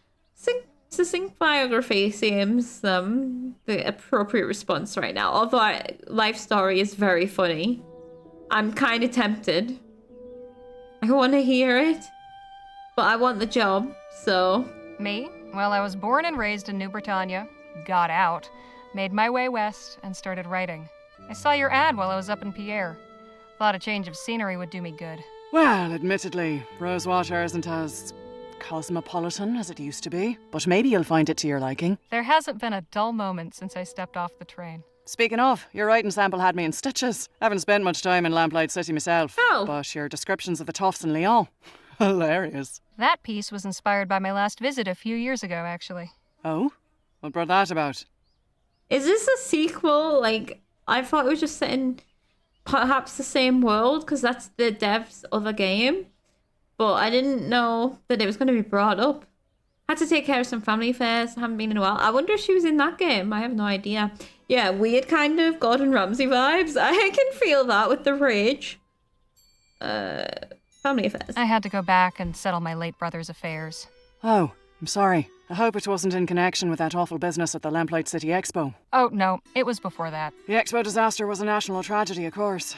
Succinct biography seems the appropriate response right now. Although life story is very funny. I'm kind of tempted. I want to hear it, but I want the job, so... Me? Well, I was born and raised in New Britannia, got out, made my way west, and started writing. I saw your ad while I was up in Pierre. Thought a change of scenery would do me good. Well, admittedly, Rosewater isn't as cosmopolitan as it used to be, but maybe you'll find it to your liking. There hasn't been a dull moment since I stepped off the train. Speaking of, your writing sample had me in stitches. I haven't spent much time in Lamplight City myself. Oh. But your descriptions of the toughs in Lyon, hilarious. That piece was inspired by my last visit a few years ago, actually. Oh? What brought that about? Is this a sequel? Like, I thought it was just set in perhaps the same world, because that's the devs of a game. But I didn't know that it was going to be brought up. Had to take care of some family affairs. Haven't been in a while. I wonder if she was in that game. I have no idea. Yeah, weird kind of Gordon Ramsay vibes. I can feel that with the rage. Family affairs. I had to go back and settle my late brother's affairs. Oh, I'm sorry. I hope it wasn't in connection with that awful business at the Lamplight City Expo. Oh, no, it was before that. The Expo disaster was a national tragedy, of course.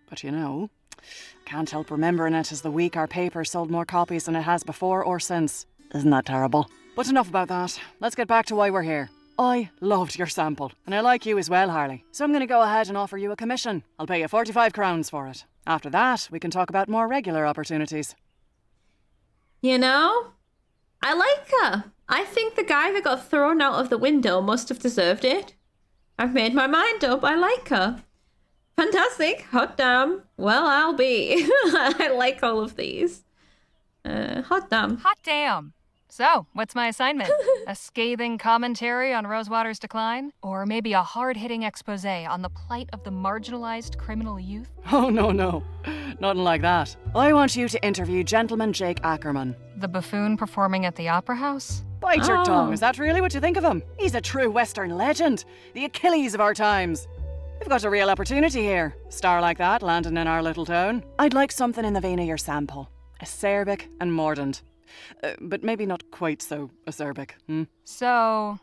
But you know, I can't help remembering it as the week our paper sold more copies than it has before or since. Isn't that terrible? But enough about that. Let's get back to why we're here. I loved your sample, and I like you as well, Harley. So I'm going to go ahead and offer you a commission. I'll pay you 45 crowns for it. After that, we can talk about more regular opportunities. You know, I like her. I think the guy that got thrown out of the window must have deserved it. I've made my mind up. I like her. Fantastic. Hot damn. Well, I'll be. I like all of these. Hot damn. Hot damn! So, what's my assignment? A scathing commentary on Rosewater's decline? Or maybe a hard-hitting expose on the plight of the marginalized criminal youth? Oh, no. Nothing like that. I want you to interview Gentleman Jake Ackerman. The buffoon performing at the Opera House? Bite your Oh. tongue. Is that really what you think of him? He's a true Western legend. The Achilles of our times. We've got a real opportunity here. A star like that landing in our little town. I'd like something in the vein of your sample. Acerbic and mordant. But maybe not quite so acerbic. So,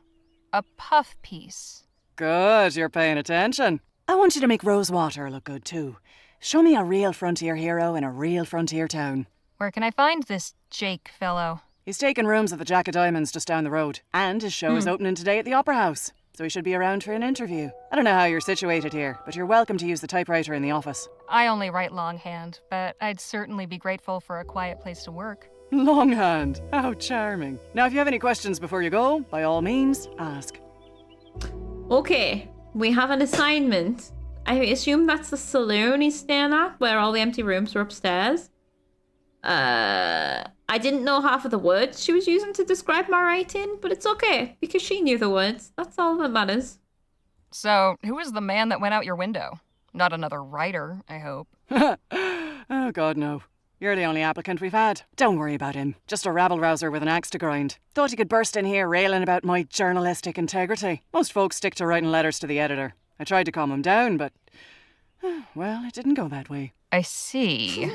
a puff piece. Good, you're paying attention. I want you to make Rosewater look good too. Show me a real frontier hero in a real frontier town. Where can I find this Jake fellow? He's taking rooms at the Jack of Diamonds just down the road. And his show is opening today at the Opera House. So he should be around for an interview. I don't know how you're situated here, but you're welcome to use the typewriter in the office. I only write longhand, but I'd certainly be grateful for a quiet place to work. Longhand. How charming. Now, if you have any questions before you go, by all means, ask. Okay, we have an assignment. I assume that's the saloon he's staying at, where all the empty rooms were upstairs. I didn't know half of the words she was using to describe my writing, but it's okay, because she knew the words. That's all that matters. So, who was the man that went out your window? Not another writer, I hope. Oh, God, no. You're the only applicant we've had. Don't worry about him. Just a rabble-rouser with an axe to grind. Thought he could burst in here railing about my journalistic integrity. Most folks stick to writing letters to the editor. I tried to calm him down, but... well, it didn't go that way. I see.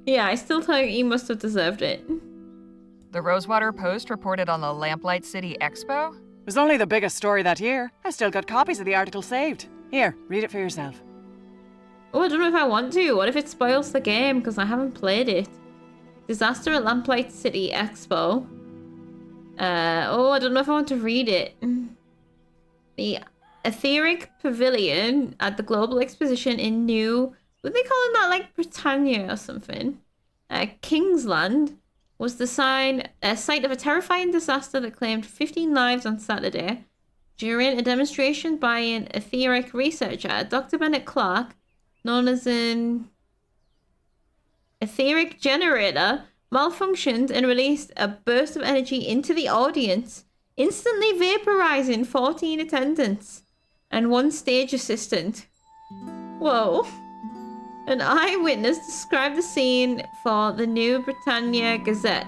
Yeah, I still think he must have deserved it. The Rosewater Post reported on the Lamplight City Expo? It was only the biggest story that year. I still got copies of the article saved. Here, read it for yourself. Oh, I don't know if I want to. What if it spoils the game, because I haven't played it? Disaster at Lamplight City Expo. I don't know if I want to read it. The Etheric Pavilion at the Global Exposition in New... What are they calling that, like Britannia or something? Kingsland was the site of a terrifying disaster that claimed 15 lives on Saturday during a demonstration by an etheric researcher, Dr. Bennett Clark, known as an etheric generator, malfunctioned and released a burst of energy into the audience, instantly vaporizing 14 attendants and one stage assistant. Whoa. An eyewitness described the scene for the New Britannia Gazette.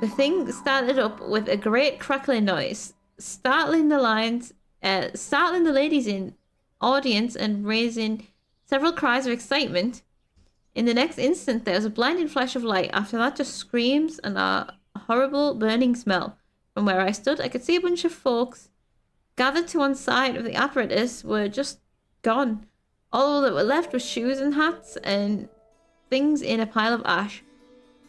The thing started up with a great crackling noise, startling the ladies in audience and raising several cries of excitement. In the next instant, there was a blinding flash of light. After that, just screams and a horrible burning smell. From where I stood, I could see a bunch of folks gathered to one side of the apparatus were just gone. All that were left was shoes and hats and things in a pile of ash.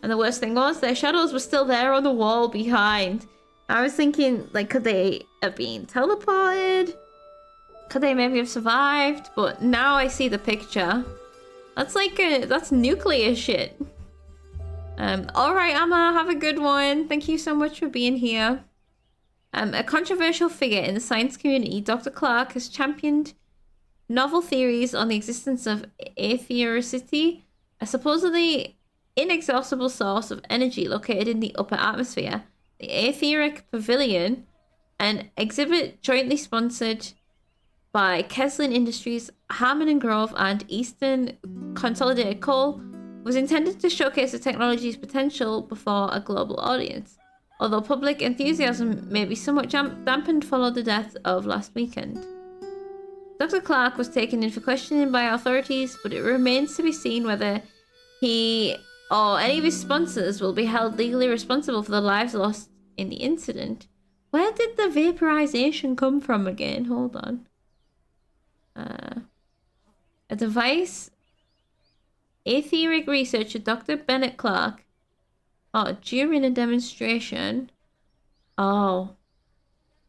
And the worst thing was, their shadows were still there on the wall behind. I was thinking, like, could they have been teleported? Could they maybe have survived? But now I see the picture. That's like that's nuclear shit. Alright, Amma, have a good one. Thank you so much for being here. A controversial figure in the science community, Dr. Clark has championed novel theories on the existence of aethericity, a supposedly inexhaustible source of energy located in the upper atmosphere. The Aetheric Pavilion, an exhibit jointly sponsored by Kesslin Industries, Harmon & Grove, and Eastern Consolidated Coal, was intended to showcase the technology's potential before a global audience. Although public enthusiasm may be somewhat dampened following the death of last weekend. Dr. Clark was taken in for questioning by authorities, but it remains to be seen whether he or any of his sponsors will be held legally responsible for the lives lost in the incident. Where did the vaporization come from again? Hold on. A device. Etheric researcher Dr. Bennett Clark. Oh, during a demonstration. Oh.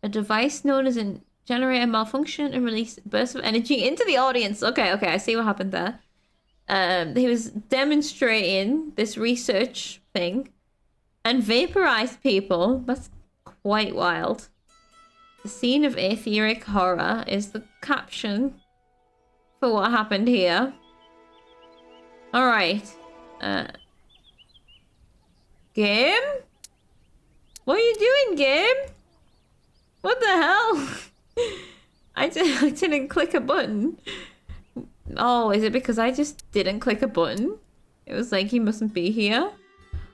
A device known as a generator malfunctioned and released a burst of energy into the audience. Okay, I see what happened there. He was demonstrating this research thing and vaporized people. That's quite wild. The scene of etheric horror is the caption for what happened here. Alright. Game? What are you doing, game? What the hell? I didn't click a button. Oh, is it because I just didn't click a button? It was like, he mustn't be here.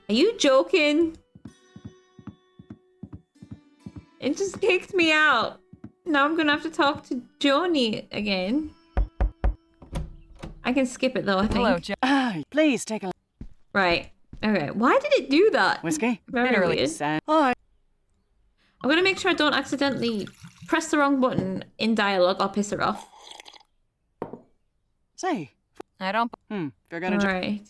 Are you joking? It just kicked me out. Now I'm gonna have to talk to Joni again. I can skip it though, I think. Hello, please take a... Right. Okay. Why did it do that? Whiskey? Very weird. Hi. I'm gonna make sure I don't accidentally press the wrong button in dialogue. I'll piss her off. Say. I don't... If you're gonna... Alright.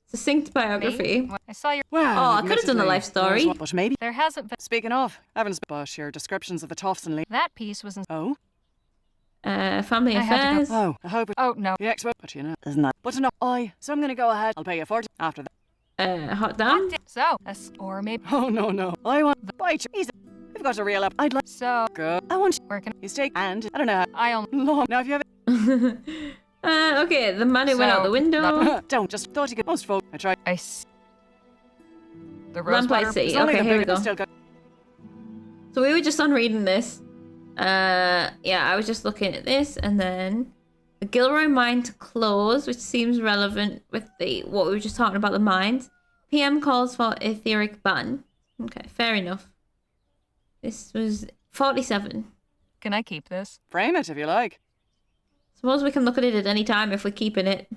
Succinct biography. Me? I saw your... Well, oh, I could have done the life story. But maybe... There hasn't been... Speaking of, haven't but your descriptions of the toffs and That piece was in... Oh? Family I had to affairs. Oh, I hope it... Oh, no. The expo... But you know, isn't that... But no, so I'm gonna go ahead. I'll pay you 40 after that. Hot damn. So, or maybe... Oh, no. I want... By easy. We've got a real up. I'd like... So... Go. I want... Where can... You stay... And... I don't know how... I only... Long... Now, if you have... Okay, the man who went out the window. Don't, just thought you could... Most folk... I tried... I see. The Lamplight Rosewater... City. Okay, here we go. Still got... So we were just on reading this. Yeah, I was just looking at this, and then the Gilroy mine to close, which seems relevant with the what we were just talking about, the mines. PM calls for etheric ban. Okay, fair enough. This was 47. Can I keep this? Frame it if you like. Suppose we can look at it at any time if we're keeping it.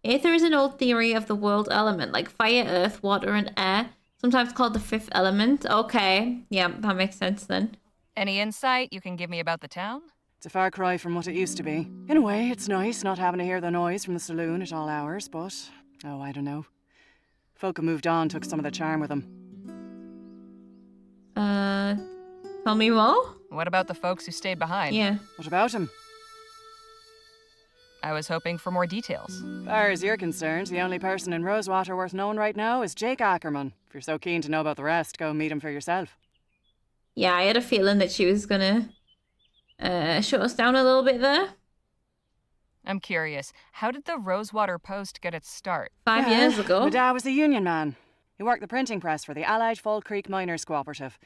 Aether is an old theory of the world element, like fire, earth, water, and air, sometimes called the fifth element. Okay, yeah, that makes sense then. Any insight you can give me about the town? It's a far cry from what it used to be. In a way, it's nice not having to hear the noise from the saloon at all hours, but... Oh, I don't know. Folk who moved on took some of the charm with them. Tell me more? What about the folks who stayed behind? Yeah. What about him? I was hoping for more details. As far as you're concerned, the only person in Rosewater worth knowing right now is Jake Ackerman. If you're so keen to know about the rest, go meet him for yourself. Yeah, I had a feeling that she was gonna shut us down a little bit there. I'm curious, how did the Rosewater Post get its start? 5 years ago. My dad was a union man. He worked the printing press for the Allied Fall Creek Miners Cooperative.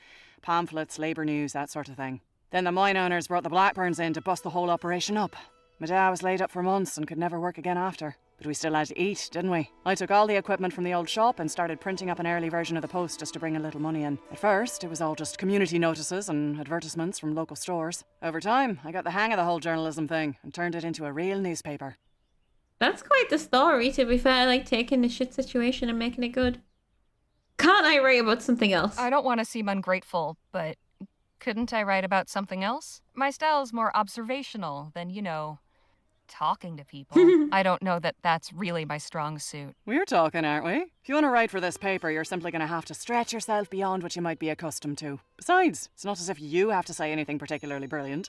Pamphlets, labour news, that sort of thing. Then the mine owners brought the Blackburns in to bust the whole operation up. My dad was laid up for months and could never work again after. But we still had to eat, didn't we? I took all the equipment from the old shop and started printing up an early version of the Post just to bring a little money in. At first, it was all just community notices and advertisements from local stores. Over time, I got the hang of the whole journalism thing and turned it into a real newspaper. That's quite the story, to be fair, like taking the shit situation and making it good. Can't I write about something else? I don't want to seem ungrateful, but couldn't I write about something else? My style is more observational than, talking to people. I don't know that that's really my strong suit. We're talking, aren't we? If you want to write for this paper, you're simply going to have to stretch yourself beyond what you might be accustomed to. Besides, it's not as if you have to say anything particularly brilliant.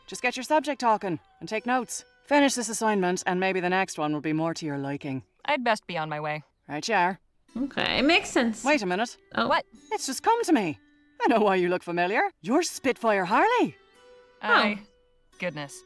Just get your subject talking and take notes. Finish this assignment, and maybe the next one will be more to your liking. I'd best be on my way. Right you are. Okay, it makes sense. Wait a minute. Oh. What? It's just come to me. I know why you look familiar. You're Spitfire Harley. Goodness.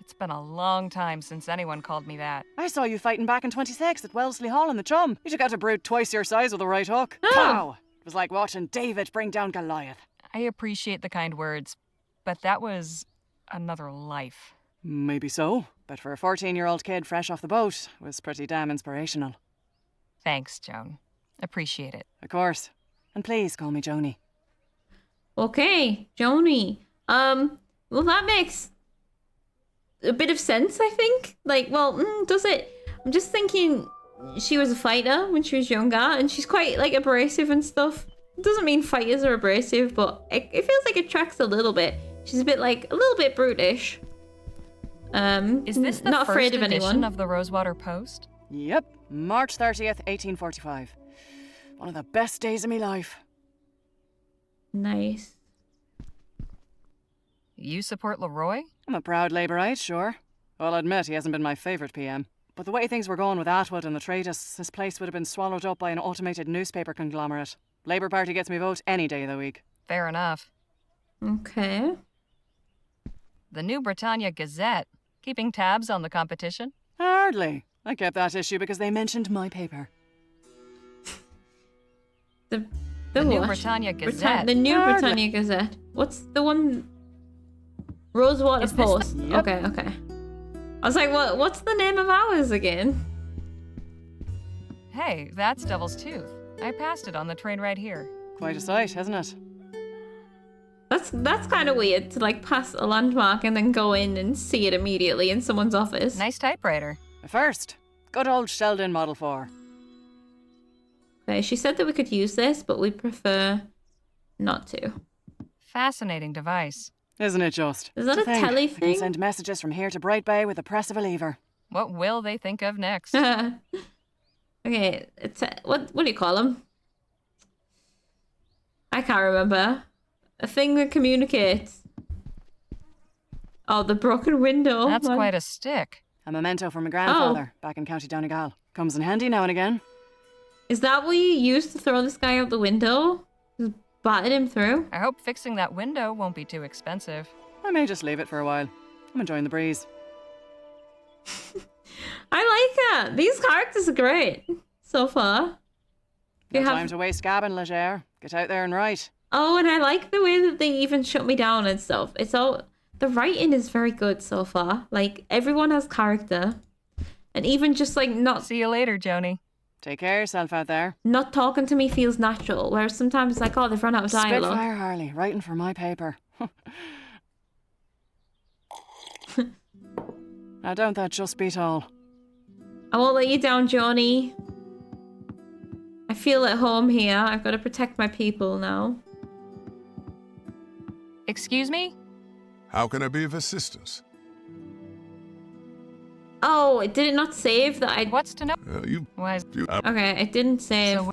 It's been a long time since anyone called me that. I saw you fighting back in 26 at Wellesley Hall in the Chum. You took out a brute twice your size with a right hook. Oh. Pow! It was like watching David bring down Goliath. I appreciate the kind words, but that was another life. Maybe so, but for a 14-year-old kid fresh off the boat, it was pretty damn inspirational. Thanks, Joan. Appreciate it. Of course. And please call me Joni. Okay, Joni. Well, that makes a bit of sense, I think. Does it? I'm just thinking she was a fighter when she was younger, and she's quite, abrasive and stuff. It doesn't mean fighters are abrasive, but it feels like it tracks a little bit. She's a little bit brutish. Is this the not first afraid of edition anyone. of the Rosewater Post? Yep, March 30th, 1845. One of the best days of my life. Nice. You support Leroy? I'm a proud Labourite, sure. I'll admit he hasn't been my favourite PM. But the way things were going with Atwood and the Traitus, this place would have been swallowed up by an automated newspaper conglomerate. Labour Party gets me vote any day of the week. Fair enough. Okay. The New Britannia Gazette. Keeping tabs on the competition? Hardly. I kept that issue because they mentioned my paper. The New what? Britannia Gazette. The New Hardly. Britannia Gazette. What's the one? Rosewater Is this Post. the- Yep. Okay. I was like, what's the name of ours again? Hey, that's Devil's Tooth. I passed it on the train right here. Quite a sight, isn't it? That's kind of weird to pass a landmark and then go in and see it immediately in someone's office. Nice typewriter. A first. Good old Sheldon Model 4. Okay, she said that we could use this, but we prefer not to. Fascinating device. Isn't it just? Is that To a think, telly I thing? can send messages from here to Bright Bay with the press of a lever. What will they think of next? Okay, it's what do you call them? I can't remember. A thing that communicates. Oh, the broken window. That's quite a stick. A memento from my grandfather back in County Donegal. Comes in handy now and again. Is that what you used to throw this guy out the window? Just batted him through? I hope fixing that window won't be too expensive. I may just leave it for a while. I'm enjoying the breeze. I like it. These characters are great so far. No You have- time to waste gabbing, Leger. Get out there and write. Oh, and I like the way that they even shut me down and stuff. The writing is very good so far. Everyone has character. And even just not See you later, Joni. Take care of yourself out there. not talking to me feels natural. Whereas sometimes it's oh, they've run out of dialogue. Spitfire Harley, writing for my paper. Now don't that just beat all? I won't let you down, Johnny. I feel at home here. I've got to protect my people now. Excuse me? How can I be of assistance? Oh, did it not save that I... What's to know? Why is... Okay, it didn't save. So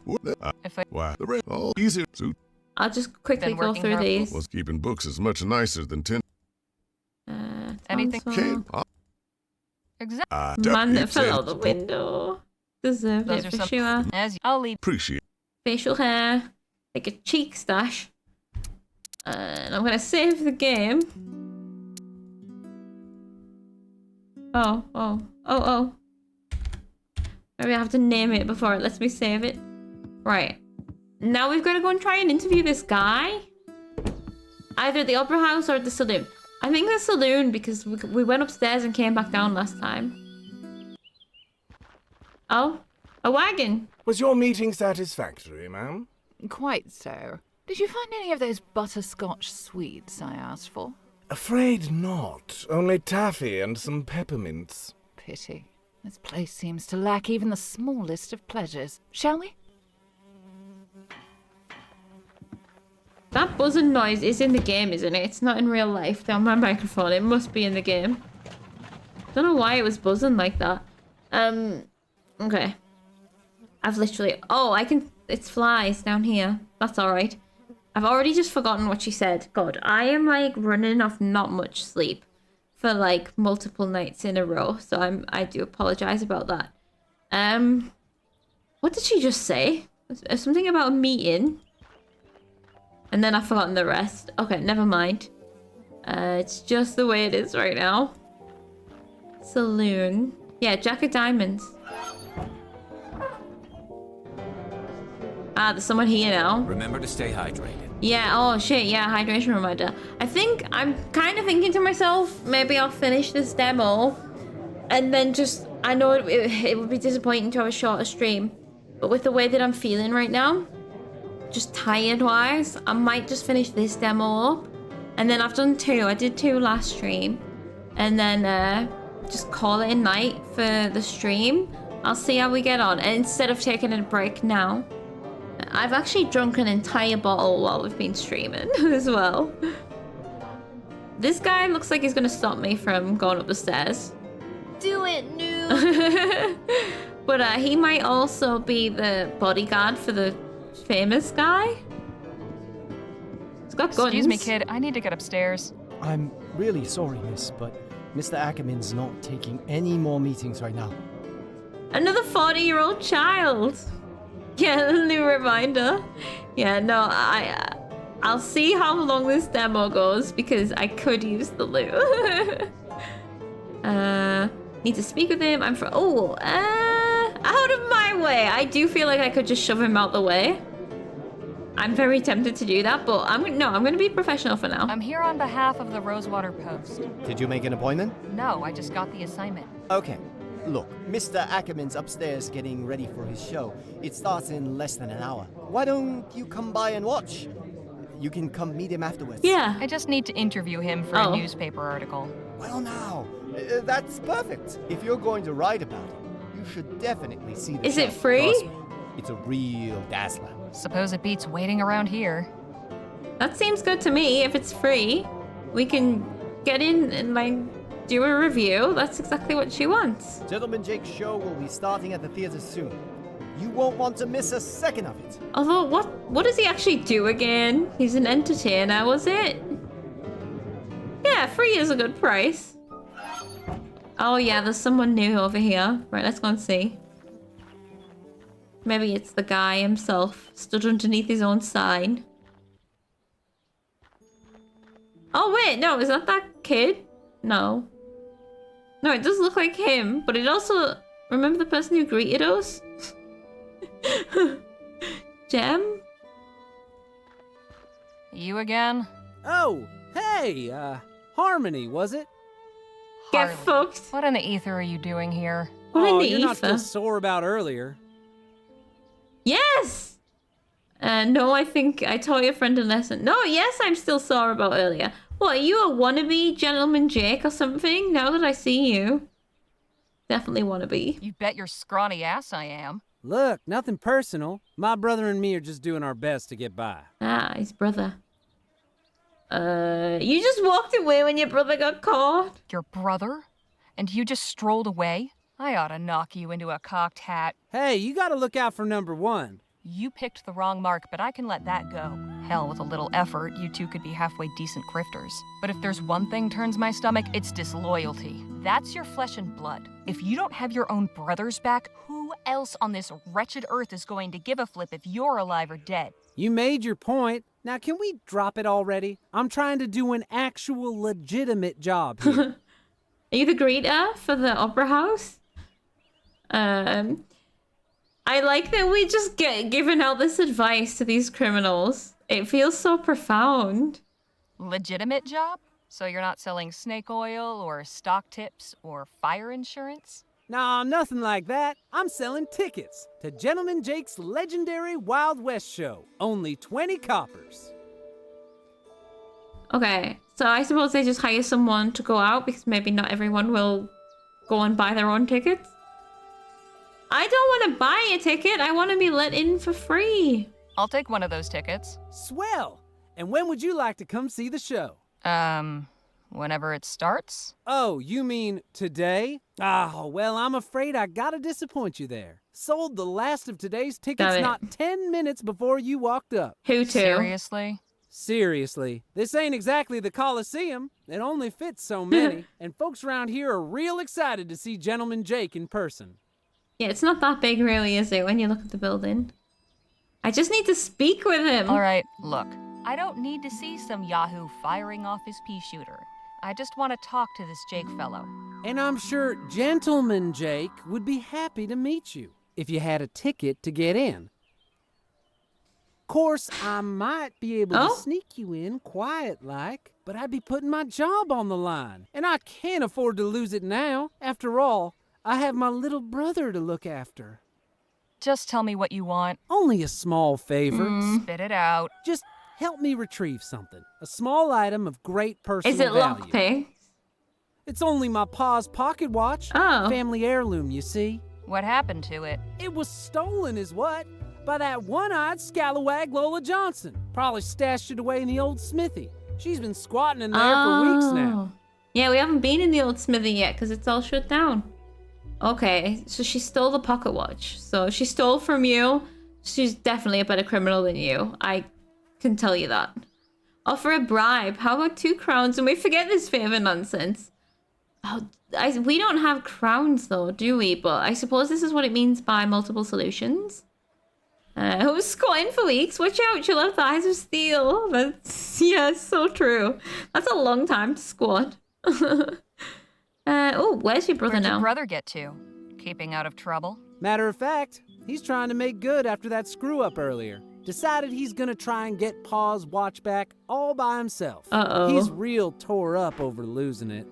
if I... Why, the rest all easier. Suit I'll just quickly Been go working through hard. these. was keeping books is much nicer than 10. Anything- Transfer. Came up. Exactly. Man that fell it's out the window. Deserved Those it are for some. sure. I'll leave. appreciate. Facial hair, like a cheek stash. And I'm gonna save the game. Oh. Maybe I have to name it before it lets me save it. Right. Now we've got to go and try and interview this guy. Either at the Opera House or at the saloon. I think the saloon because we went upstairs and came back down last time. Oh, a wagon. Was your meeting satisfactory, ma'am? Quite so. Did you find any of those butterscotch sweets I asked for? Afraid not. Only taffy and some peppermints. Pity. This place seems to lack even the smallest of pleasures. Shall we? That buzzing noise is in the game, isn't it? It's not in real life. They're on my microphone. It must be in the game. Don't know why it was buzzing like that. Okay. I've literally... Oh, I can... It's flies down here. That's alright. I've already just forgotten what she said. God, I am like running off not much sleep for like multiple nights in a row. So I do apologize about that. What did she just say? Something about a meeting. And then I've forgotten the rest. Okay, never mind. It's just the way it is right now. Saloon. Yeah, Jack of Diamonds. Ah, there's someone here now. Remember to stay hydrated. Yeah, oh shit, yeah, hydration reminder. I think I'm kind of thinking to myself, maybe I'll finish this demo and then just, I know it would be disappointing to have a shorter stream, but with the way that I'm feeling right now, just tired wise, I might just finish this demo up. And then I've done 2, I did 2 last stream. And then just call it a night for the stream. I'll see how we get on. And instead of taking a break now, I've actually drunk an entire bottle while we've been streaming as well. This guy looks like he's gonna stop me from going up the stairs. Do it, noob. But he might also be the bodyguard for the famous guy. He's got guns. Excuse me, kid. I need to get upstairs. I'm really sorry, miss, but Mr. Ackerman's not taking any more meetings right now. Another 40-year-old child. Yeah, a new reminder. Yeah, no, I'll see how long this demo goes because I could use the loot. Need to speak with him. Out of my way. I do feel like I could just shove him out the way. I'm very tempted to do that, but I'm going to be professional for now. I'm here on behalf of the Rosewater Post. Did you make an appointment? No, I just got the assignment. Okay. Look, Mr. Ackerman's upstairs getting ready for his show. It starts in less than an hour. Why don't you come by and watch? You can come meet him afterwards. Yeah. I just need to interview him for a newspaper article. Well, now, that's perfect. If you're going to write about it, you should definitely see the Is show. it free? Trust me, it's a real dazzler. Suppose it beats waiting around here. That seems good to me. If it's free, we can get in and like do a review. That's exactly what she wants. Gentleman Jake's show will be starting at the theater soon. You won't want to miss a second of it. Although, what does he actually do again? He's an entertainer, was it? Yeah, free is a good price. Oh yeah, there's someone new over here. Right, let's go and see. Maybe it's the guy himself, stood underneath his own sign. Oh wait, no, is that kid? No. No, it does look like him, but it also... Remember the person who greeted us? Gem? You again? Oh, hey, Harmony, was it? Get Harley. fucked. What in the ether are you doing here? What in the you're not ether? still sore about earlier. Yes! No, I think I taught your friend a lesson. No, yes, I'm still sore about earlier. What, are you a wannabe Gentleman Jake or something? Now that I see you. Definitely wannabe. You bet your scrawny ass I am. Look, nothing personal. My brother and me are just doing our best to get by. Ah, his brother. You just walked away when your brother got caught? Your brother? And you just strolled away? I ought to knock you into a cocked hat. Hey, you gotta look out for number 1. You picked the wrong mark, but I can let that go. Hell, with a little effort, you two could be halfway decent grifters. But if there's one thing turns my stomach, it's disloyalty. That's your flesh and blood. If you don't have your own brothers back, who else on this wretched earth is going to give a flip if you're alive or dead? You made your point. Now can we drop it already? I'm trying to do an actual legitimate job here. Are you the greeter for the opera house? I like that we just get given out this advice to these criminals. It feels so profound. Legitimate job? So you're not selling snake oil or stock tips or fire insurance? Nah, nothing like that. I'm selling tickets to Gentleman Jake's legendary Wild West show. Only 20 coppers. Okay, so I suppose they just hire someone to go out because maybe not everyone will go and buy their own tickets. I don't want to buy a ticket. I want to be let in for free. I'll take one of those tickets. Swell! And when would you like to come see the show? Whenever it starts? Oh, you mean today? Oh, well, I'm afraid I gotta disappoint you there. Sold the last of today's tickets not 10 minutes before you walked up. Who to? Seriously? Seriously. This ain't exactly the Coliseum. It only fits so many. And folks around here are real excited to see Gentleman Jake in person. Yeah, it's not that big really, is it, when you look at the building? I just need to speak with him. All right, look. I don't need to see some yahoo firing off his pea shooter. I just want to talk to this Jake fellow. And I'm sure Gentleman Jake would be happy to meet you if you had a ticket to get in. Course, I might be able to sneak you in quiet-like, but I'd be putting my job on the line. And I can't afford to lose it now. After all, I have my little brother to look after. Just tell me what you want. Only a small favor. Spit it out. Just help me retrieve something. A small item of great personal value. Is it lockpick? It's only my pa's pocket watch. Oh. Family heirloom, you see. What happened to it? It was stolen is what? By that one-eyed scalawag Lola Johnson. Probably stashed it away in the old smithy. She's been squatting in there for weeks now. Yeah, we haven't been in the old smithy yet because it's all shut down. Okay, so she stole the pocket watch. So she stole from you. She's definitely a better criminal than you. I can tell you that. Offer a bribe. How about 2 crowns? And we forget this favor nonsense. Oh, we don't have crowns though, do we? But I suppose this is what it means by multiple solutions. Who's squatting for weeks? Watch out, you'll have the eyes of steel. That's, yeah, so true. That's a long time to squat. Oh, where's your brother Where'd now? your brother get to? Keeping out of trouble? Matter of fact, he's trying to make good after that screw-up earlier. Decided he's gonna try and get Pa's watch back all by himself. Uh-oh. He's real tore up over losing it.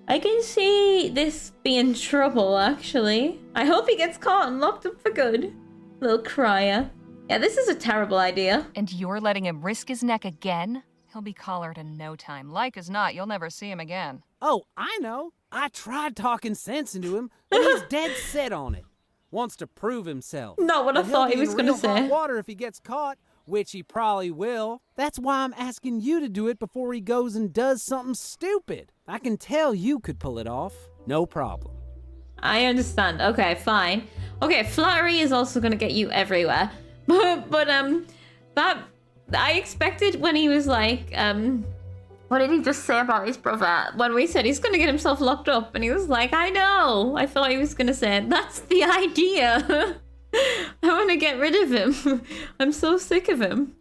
I can see this being trouble, actually. I hope he gets caught and locked up for good. Little crier. Yeah, this is a terrible idea. And you're letting him risk his neck again? He'll be collared in no time. Like as not, you'll never see him again. Oh, I know. I tried talking sense into him, but he's dead set on it. Wants to prove himself. Not what I thought he was going to say. Hot water if he gets caught, which he probably will. That's why I'm asking you to do it before he goes and does something stupid. I can tell you could pull it off. No problem. I understand. Okay, fine. Okay, flattery is also going to get you everywhere. But that I expected when he was like, what did he just say about his brother? When we said he's going to get himself locked up, and he was like, I know. I thought he was going to say, that's the idea. I want to get rid of him. I'm so sick of him.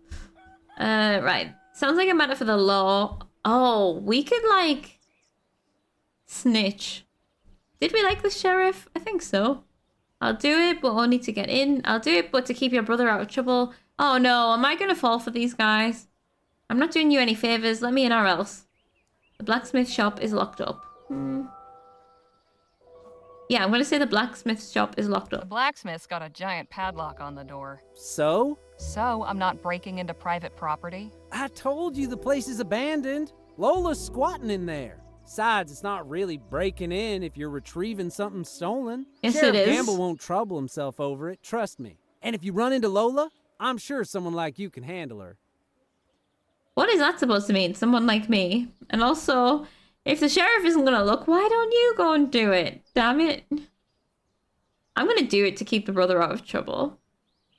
Right. Sounds like a matter for the law. Oh, we could, like, snitch. Did we like the sheriff? I think so. I'll do it, but only to get in. I'll do it, but to keep your brother out of trouble. Oh, no. Am I going to fall for these guys? I'm not doing you any favors. Let me in or else. The blacksmith shop is locked up. Yeah, I'm going to say the blacksmith shop is locked up. The blacksmith's got a giant padlock on the door. So? So, I'm not breaking into private property? I told you the place is abandoned. Lola's squatting in there. Besides, it's not really breaking in if you're retrieving something stolen. Yes, Sheriff it is. Gamble won't trouble himself over it, trust me. And if you run into Lola, I'm sure someone like you can handle her. What is that supposed to mean? Someone like me? And also, if the sheriff isn't going to look, why don't you go and do it? Damn it. I'm going to do it to keep the brother out of trouble.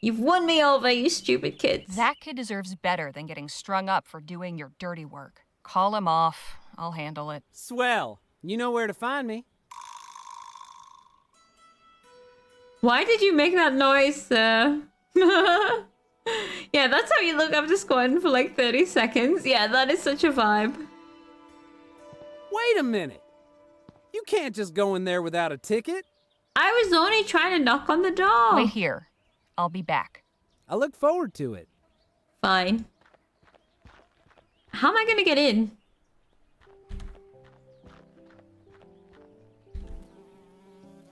You've won me over, you stupid kids. That kid deserves better than getting strung up for doing your dirty work. Call him off. I'll handle it. Swell. You know where to find me. Why did you make that noise, sir? Yeah, that's how you look after squatting for like 30 seconds. Yeah, that is such a vibe. Wait a minute. You can't just go in there without a ticket. I was only trying to knock on the door. Wait here. I'll be back. I look forward to it. Fine. How am I gonna get in?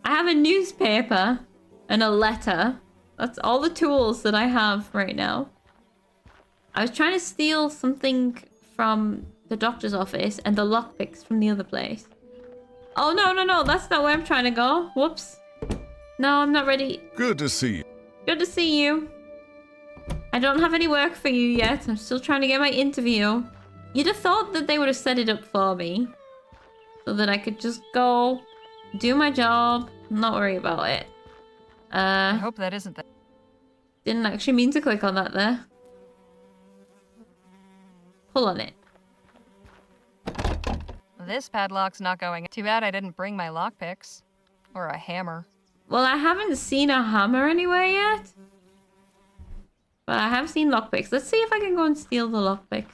I have a newspaper and a letter. That's all the tools that I have right now. I was trying to steal something from the doctor's office and the lockpicks from the other place. Oh, no, that's not where I'm trying to go. Whoops. No, I'm not ready. Good to see you. Good to see you. I don't have any work for you yet. I'm still trying to get my interview. You'd have thought that they would have set it up for me so that I could just go do my job, not worry about it. I hope that isn't the... Didn't actually mean to click on that there. Pull on it. This padlock's not going. Too bad I didn't bring my lockpicks. Or a hammer. Well, I haven't seen a hammer anywhere yet. But I have seen lockpicks. Let's see if I can go and steal the lockpicks.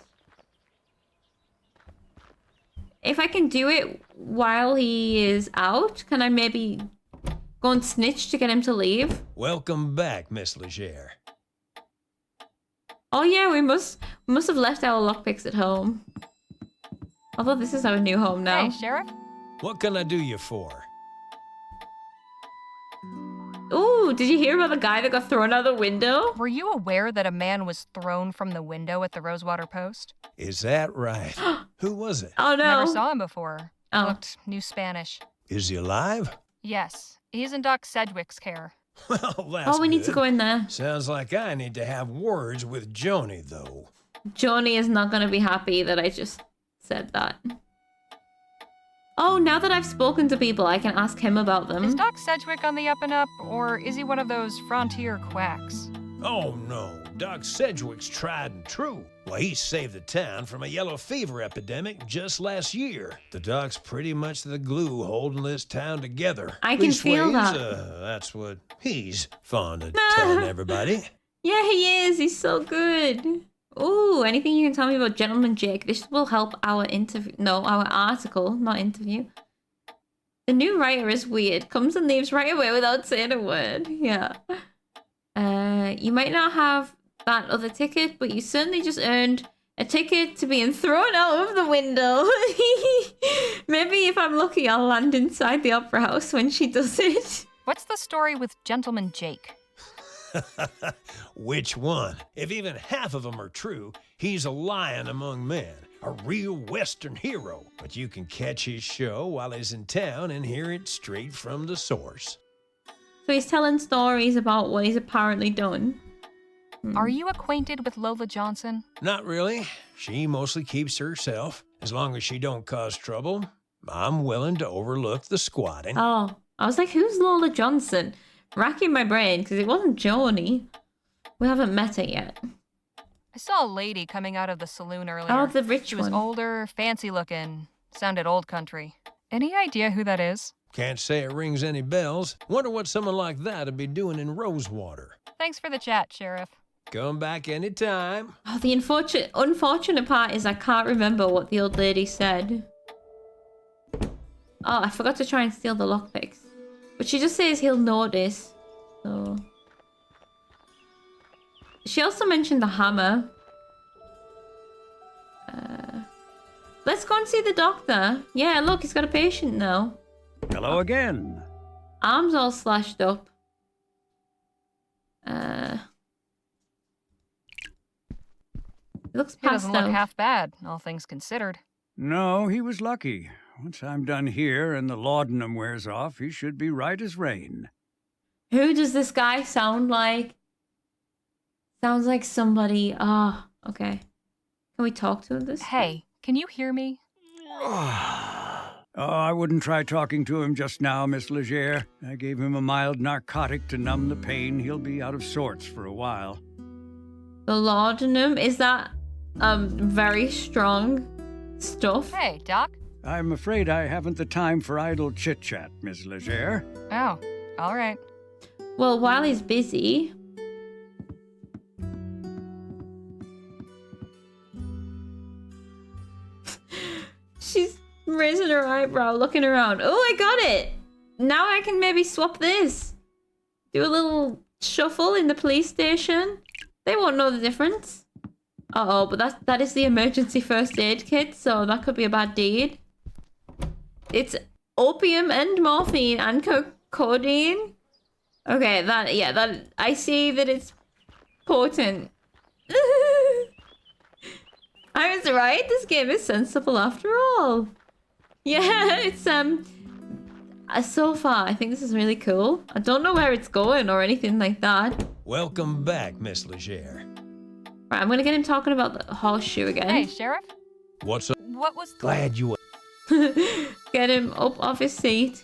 If I can do it while he is out, can I maybe go and snitch to get him to leave? Welcome back, Miss Leger. Oh yeah, we must have left our lockpicks at home. Although this is our new home now. Hey, Sheriff? What can I do you for? Ooh, did you hear about the guy that got thrown out the window? Were you aware that a man was thrown from the window at the Rosewater Post? Is that right? Who was it? Oh no. Never saw him before. Oh. Looked New Spanish. Is he alive? Yes. He's in Doc Sedgwick's care. Well, that's Oh, we need to good. go in there. Sounds like I need to have words with Joni, though. Joni is not going to be happy that I just said that. Oh, now that I've spoken to people, I can ask him about them. Is Doc Sedgwick on the up and up, or is he one of those frontier quacks? Oh, no. Doc Sedgwick's tried and true. Well, he saved the town from a yellow fever epidemic just last year. The doc's pretty much the glue holding this town together. I can feel that. That's what he's fond of telling everybody. Yeah, he is. He's so good. Ooh, anything you can tell me about Gentleman Jake? This will help our interview. No, our article, not interview. The new writer is weird. Comes and leaves right away without saying a word. Yeah. You might not have that other ticket, but you certainly just earned a ticket to being thrown out of the window. Maybe if I'm lucky, I'll land inside the opera house when she does it. What's the story with Gentleman Jake? Which one? If even half of them are true, he's a lion among men, a real Western hero. But you can catch his show while he's in town and hear it straight from the source. So he's telling stories about what he's apparently done. Are you acquainted with Lola Johnson? Not really. She mostly keeps to herself. As long as she don't cause trouble, I'm willing to overlook the squatting. Oh, I was like, who's Lola Johnson? Racking my brain, because it wasn't Joni. We haven't met her yet. I saw a lady coming out of the saloon earlier. Oh, the rich She was one. older, fancy looking, sounded old country. Any idea who that is? Can't say it rings any bells. Wonder what someone like that'd be doing in Rosewater. Thanks for the chat, Sheriff. Come back anytime. Oh, the unfortunate part is I can't remember what the old lady said. Oh, I forgot to try and steal the lockpicks. But she just says he'll notice. So she also mentioned the hammer. Let's go and see the doctor. Yeah, look, he's got a patient now. Hello again. Arms all slashed up. He looks He passed doesn't look out. half bad, all things considered. No, he was lucky. Once I'm done here and the laudanum wears off, he should be right as rain. Who does this guy sound like? Sounds like somebody. Ah, okay. Can we talk to this? Hey, can you hear me? Oh, I wouldn't try talking to him just now, Miss Leger. I gave him a mild narcotic to numb the pain. He'll be out of sorts for a while. The laudanum, is that very strong stuff? Hey, Doc. I'm afraid I haven't the time for idle chit-chat, Miss Leger. Oh, all right. Well, while he's busy... She's raising her eyebrow, looking around. Oh, I got it! Now I can maybe swap this. Do a little shuffle in the police station. They won't know the difference. Uh-oh, but that is the emergency first aid kit, so that could be a bad deed. It's opium and morphine and codeine. Okay, that I see that it's potent. I was right. This game is sensible after all. Yeah, it's so far I think this is really cool. I don't know where it's going or anything like that. Welcome back, Miss Leger. Right, I'm gonna get him talking about the horseshoe again. Hey, Sheriff. What's up? What was... Glad you... Get him up off his seat.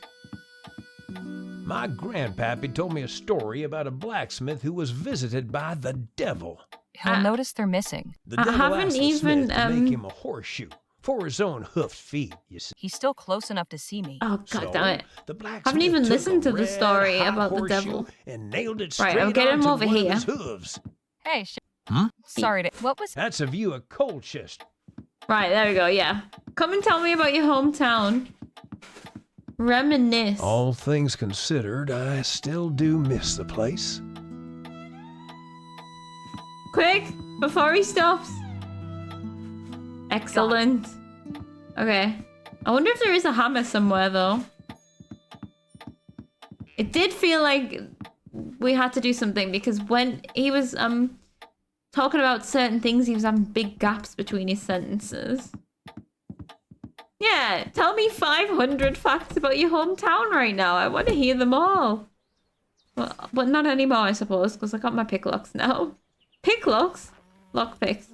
My grandpappy told me a story about a blacksmith who was visited by the devil. He'll notice they're missing. The devil asked the smith to make him a horseshoe for his own hoofed feet, you see. He's still close enough to see me. Oh, god damn it. The blacksmith Haven't even took listened a to the red story hot about the horseshoe devil. And nailed it Right, straight I'll get him onto over one here. of his hooves. Hey, Huh? Sorry to... What was... That's a view of Colchester. Right, there we go, yeah. Come and tell me about your hometown. Reminisce. All things considered, I still do miss the place. Quick, before he stops. Excellent. Okay. I wonder if there is a hammer somewhere, though. It did feel like we had to do something, because when he was talking about certain things, he was having big gaps between his sentences. Yeah, tell me 500 facts about your hometown right now. I want to hear them all. Well, but not anymore, I suppose, because I got my picklocks now. Picklocks? Lockpicks.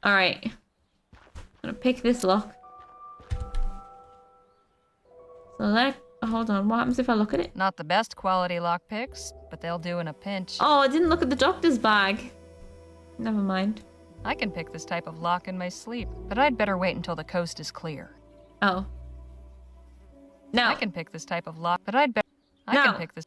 Alright. I'm gonna pick this lock. Select. Oh, hold on, what happens if I look at it? Not the best quality lockpicks, but they'll do in a pinch. Oh, I didn't look at the doctor's bag. Never mind. I can pick this type of lock in my sleep, but I'd better wait until the coast is clear. Oh. No. I can pick this type of lock, but I'd better... I No. can pick this...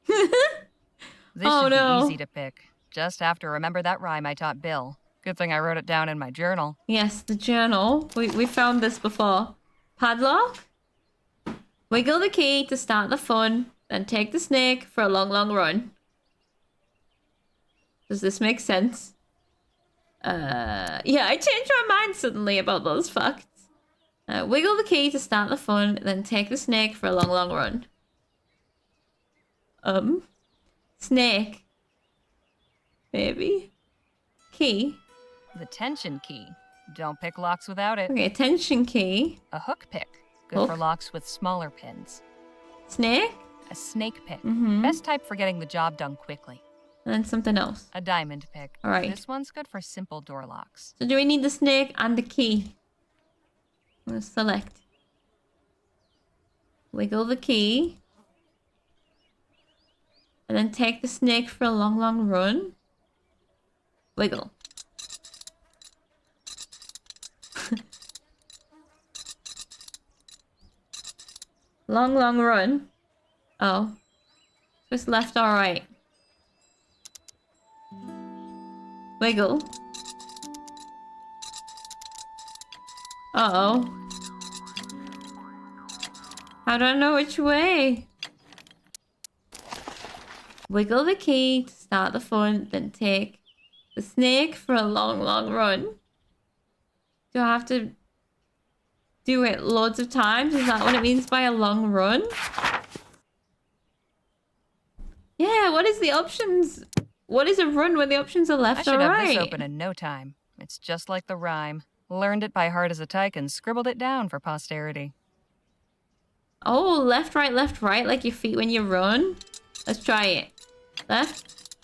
This Oh, should no. be easy to pick. Just have to remember that rhyme I taught Bill. Good thing I wrote it down in my journal. Yes, the journal. We found this before. Padlock. Wiggle the key to start the fun, then take the snake for a long, long run. Does this make sense? Yeah, I changed my mind suddenly about those facts. Wiggle the key to start the fun, then take the snake for a long, long run. Snake. Maybe. Key. The tension key. Don't pick locks without it. Okay, attention key. A hook pick. Good Hook. for locks with smaller pins. Snake. A snake pick. Mm-hmm. Best type for getting the job done quickly. And then something else. A diamond pick. All right. This one's good for simple door locks. So do we need the snake and the key? I'm gonna select. Wiggle the key. And then take the snake for a long, long run. Wiggle. Long, long run. Oh. So it's left or right? Wiggle. Uh-oh. I don't know which way. Wiggle the key to start the fun, then take the snake for a long, long run. Do I have to do it loads of times? Is that what it means by a long run? Yeah, what is the options? What is a run when the options are I left should or have right? this open in no time. It's just like the rhyme. Learned it by heart as a tyke and scribbled it down for posterity. Oh, left, right, like your feet when you run. Let's try it. Left.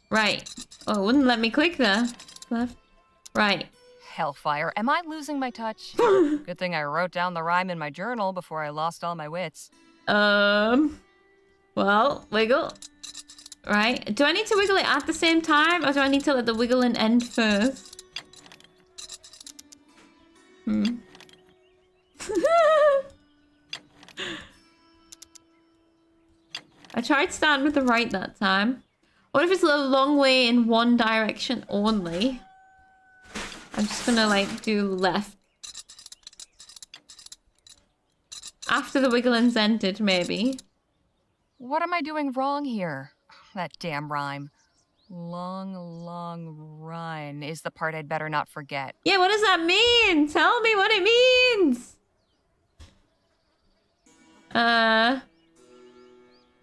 Right. Oh, it wouldn't let me click there. Left. Right. hellfire. Am I losing my touch? Good thing I wrote down the rhyme in my journal before I lost all my wits. Well, wiggle. Right. Do I need to wiggle it at the same time, or do I need to let the wiggling end first? I tried starting with the right that time. What if it's a long way in one direction only? I'm just gonna like do left. After the wiggling's ended, maybe. What am I doing wrong here? That damn rhyme. Long run is the part I'd better not forget. Yeah, what does that mean? Tell me what it means.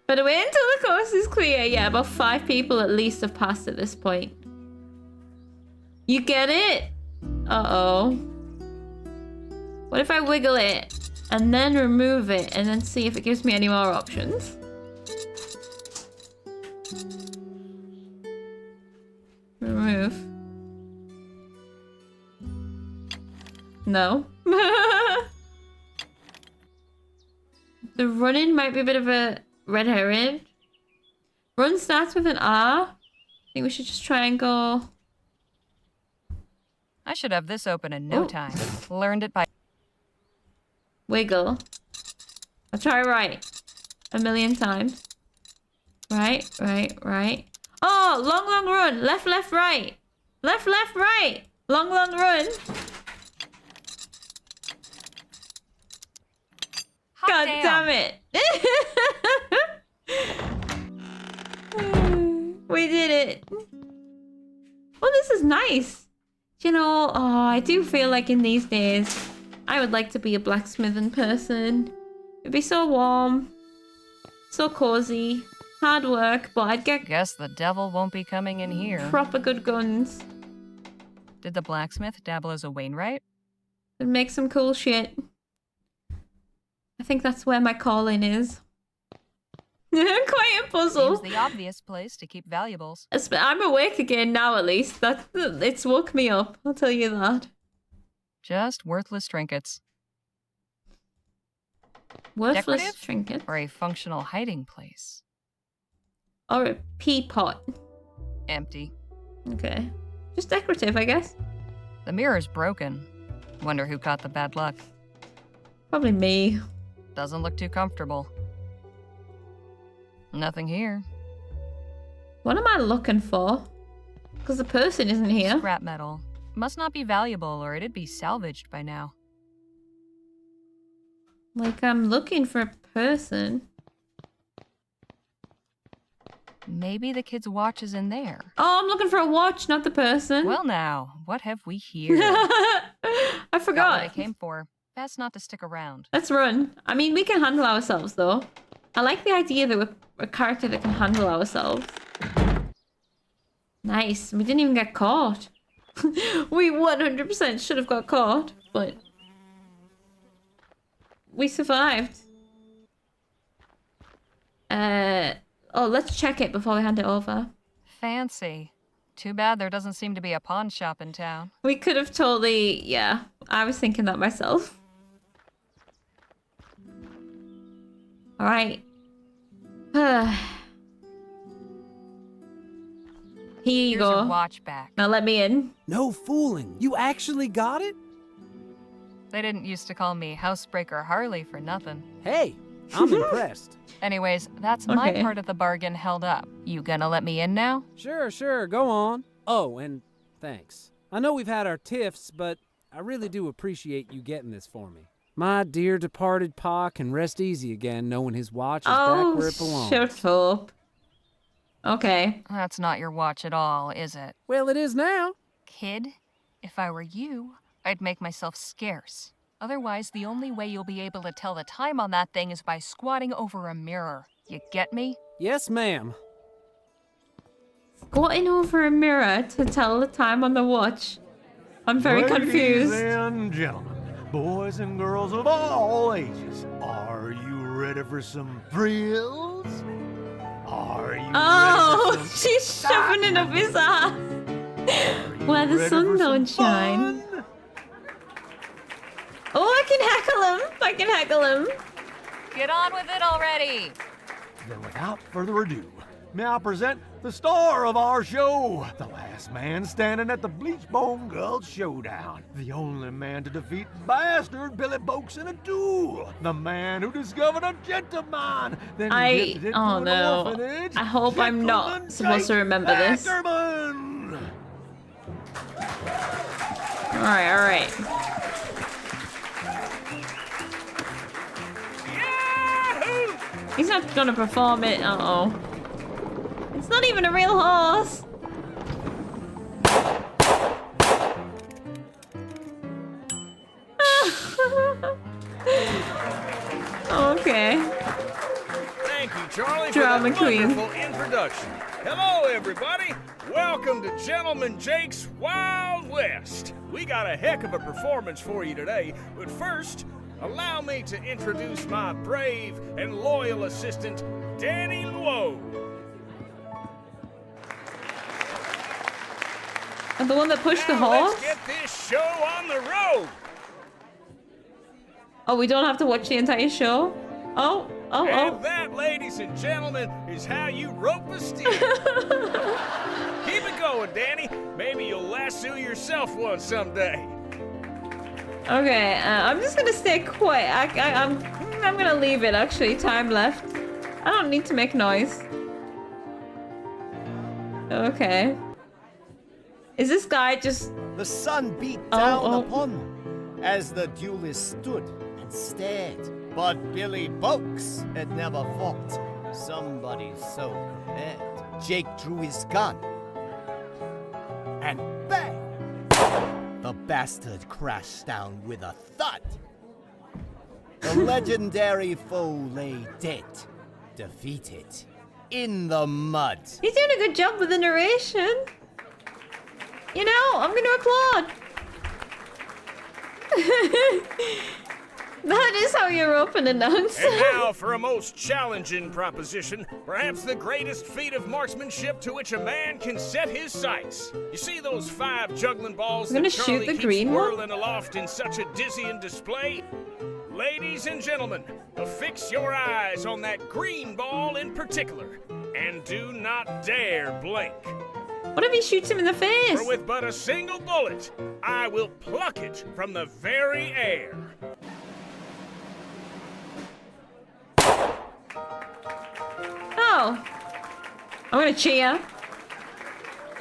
But wait until the course is clear. Yeah, about 5 people at least have passed at this point. You get it? Uh-oh. What if I wiggle it and then remove it and then see if it gives me any more options? Remove. No. The running might be a bit of a red herring. Run starts with an R. I think we should just try and go. I should have this open in no time. Learned it by... Wiggle. I'll try right. 1,000,000 times. Right. Oh, long run. Left, right. Left, right. Long run. God damn it. We did it. Well, this is nice. You know, I do feel like in these days, I would like to be a blacksmithing person. It'd be so warm, so cozy, hard work, but I'd get... Guess the devil won't be coming in here. Proper good guns. Did the blacksmith dabble as a Wainwright? And make some cool shit. I think that's where my calling is. Quite a puzzle. Seems the obvious place to keep valuables. I'm awake again now, at least. It's woke me up, I'll tell you that. Just worthless trinkets. Worthless Decorative? trinket? Or a functional hiding place? Or a pea pot? Empty. Okay. Just decorative, I guess. The mirror's broken. Wonder who caught the bad luck. Probably me. Doesn't look too comfortable. Nothing here. What am I looking for? Because the person isn't here. Scrap metal. Must not be valuable or it'd be salvaged by now. Like, I'm looking for a person. Maybe the kid's watch is in there. Oh, I'm looking for a watch, not the person. Well now, what have we here? I forgot. Got what I came for. Best not to stick around. Let's run. I mean, we can handle ourselves, though. I like the idea that we're a character that can handle ourselves. Nice. We didn't even get caught. We 100% should have got caught, but we survived. Oh, let's check it before we hand it over. Fancy. Too bad there doesn't seem to be a pawn shop in town. We could have totally, yeah. I was thinking that myself. All right. Here you Here's go. Your watch back. Now let me in. No fooling. You actually got it? They didn't used to call me Housebreaker Harley for nothing. Hey, I'm impressed. Anyways, that's my part of the bargain held up. You gonna let me in now? Sure, go on. Oh, and thanks. I know we've had our tiffs, but I really do appreciate you getting this for me. My dear departed pa can rest easy again knowing his watch is back where it belongs. Shut up. Okay. That's not your watch at all, is it? Well, it is now. Kid, if I were you, I'd make myself scarce. Otherwise, the only way you'll be able to tell the time on that thing is by squatting over a mirror. You get me? Yes, ma'am. Squatting over a mirror to tell the time on the watch. I'm very confused. Ladies and gentlemen, boys and girls of all ages, are you ready for some thrills? Are you ready for some she's shoving it up his ass. Where the sun don't shine. I can heckle him. Get on with it already. Then without further ado, may I present the star of our show, the last man standing at the Bleachbone Gulch Showdown, the only man to defeat bastard Billy Boakes in a duel, the man who discovered a gentleman, then gifted it to an orphanage. I hope I'm not supposed to remember this. Ackerman. All right. He's not gonna perform it. Uh-oh. It's not even a real horse. Okay. Thank you, Charlie, Drama for that queen. wonderful introduction. Hello, everybody. Welcome to Gentleman Jake's Wild West. We got a heck of a performance for you today, but first, allow me to introduce my brave and loyal assistant, Danny Luo. And the one that pushed the Now horse? let's get this show on the road. Oh, we don't have to watch the entire show? Oh. And that, ladies and gentlemen, is how you rope a steer. Keep it going, Danny. Maybe you'll lasso yourself one someday. Okay, I'm just gonna stay quiet. I'm gonna leave it, actually. Time left. I don't need to make noise. Okay. Is this guy just... The sun beat down upon them as the duelists stood and stared. But Billy Boakes had never fought somebody so prepared. Jake drew his gun. And bang! The bastard crashed down with a thud. The legendary foe lay dead, defeated, in the mud. He's doing a good job with the narration. You know, I'm gonna applaud. That is how you rope an announcer. And now for a most challenging proposition, perhaps the greatest feat of marksmanship to which a man can set his sights. You see those 5 juggling balls I'm gonna that Charlie shoot the keeps green one? whirling aloft in such a dizzying display? Ladies and gentlemen, affix your eyes on that green ball in particular, and do not dare blink. What if he shoots him in the face? For with but a single bullet, I will pluck it from the very air. Oh. I'm gonna cheer.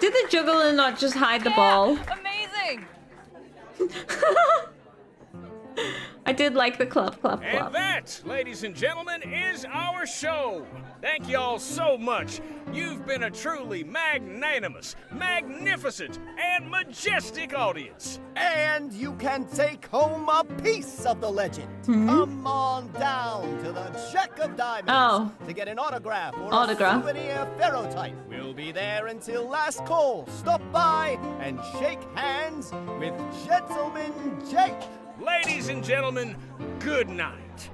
Did the juggler not just hide the ball? Amazing! I did like the clap, clap, clap. And that, ladies and gentlemen, is our show. Thank y'all so much. You've been a truly magnanimous, magnificent, and majestic audience. And you can take home a piece of the legend. Come on down to the Jack of Diamonds to get an autograph or a souvenir ferrotype. We'll be there until last call. Stop by and shake hands with Gentleman Jake. Ladies and gentlemen, good night.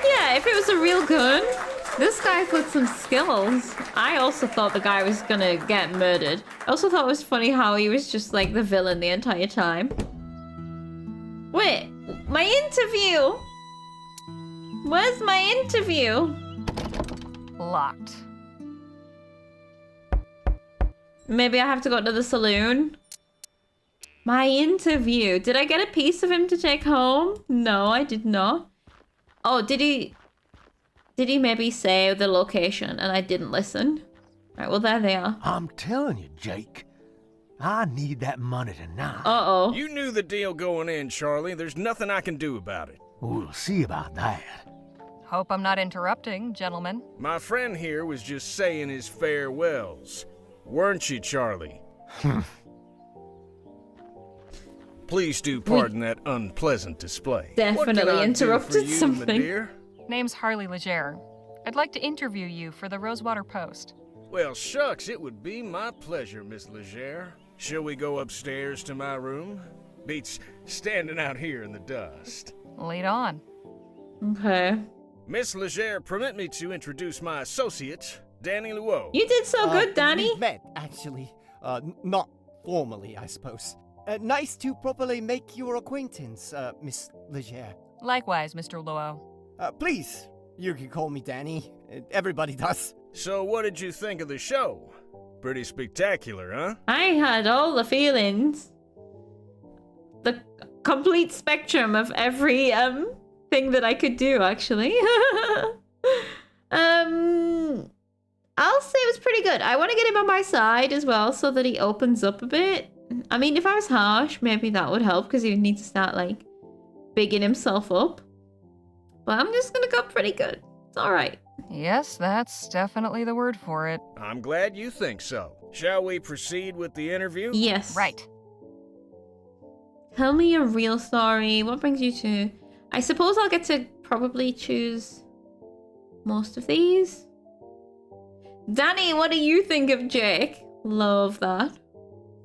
Yeah, if it was a real gun, this guy's got some skills. I also thought the guy was gonna get murdered. I also thought it was funny how he was just like the villain the entire time. Wait, my interview? Where's my interview? Locked. Maybe I have to go to the saloon. My interview. Did I get a piece of him to take home? No, I did not. Oh, did he maybe say the location and I didn't listen? Right, well, there they are. I'm telling you, Jake. I need that money tonight. Uh-oh. You knew the deal going in, Charlie. There's nothing I can do about it. We'll see about that. Hope I'm not interrupting, gentlemen. My friend here was just saying his farewells. Weren't you, Charlie? Please do pardon that unpleasant display. Definitely interrupted something. My dear? Name's Harley Leger. I'd like to interview you for the Rosewater Post. Well, shucks, it would be my pleasure, Miss Leger. Shall we go upstairs to my room? Beats standing out here in the dust. Lead on. Okay. Miss Leger, permit me to introduce my associate, Danny Luo. You did so good, Danny. We've met, actually. Not formally, I suppose. Nice to properly make your acquaintance, Miss Leger. Likewise, Mr. Luo. Please, you can call me Danny. Everybody does. So what did you think of the show? Pretty spectacular, huh? I had all the feelings. The complete spectrum of every thing that I could do, actually. I'll say it was pretty good. I want to get him on my side as well so that he opens up a bit. I mean, if I was harsh, maybe that would help because he would need to start, like, bigging himself up. But I'm just gonna go pretty good. It's alright. Yes, that's definitely the word for it. I'm glad you think so. Shall we proceed with the interview? Yes. Right. Tell me a real story. What brings you to... I suppose I'll get to probably choose most of these. Danny, what do you think of Jake? Love that.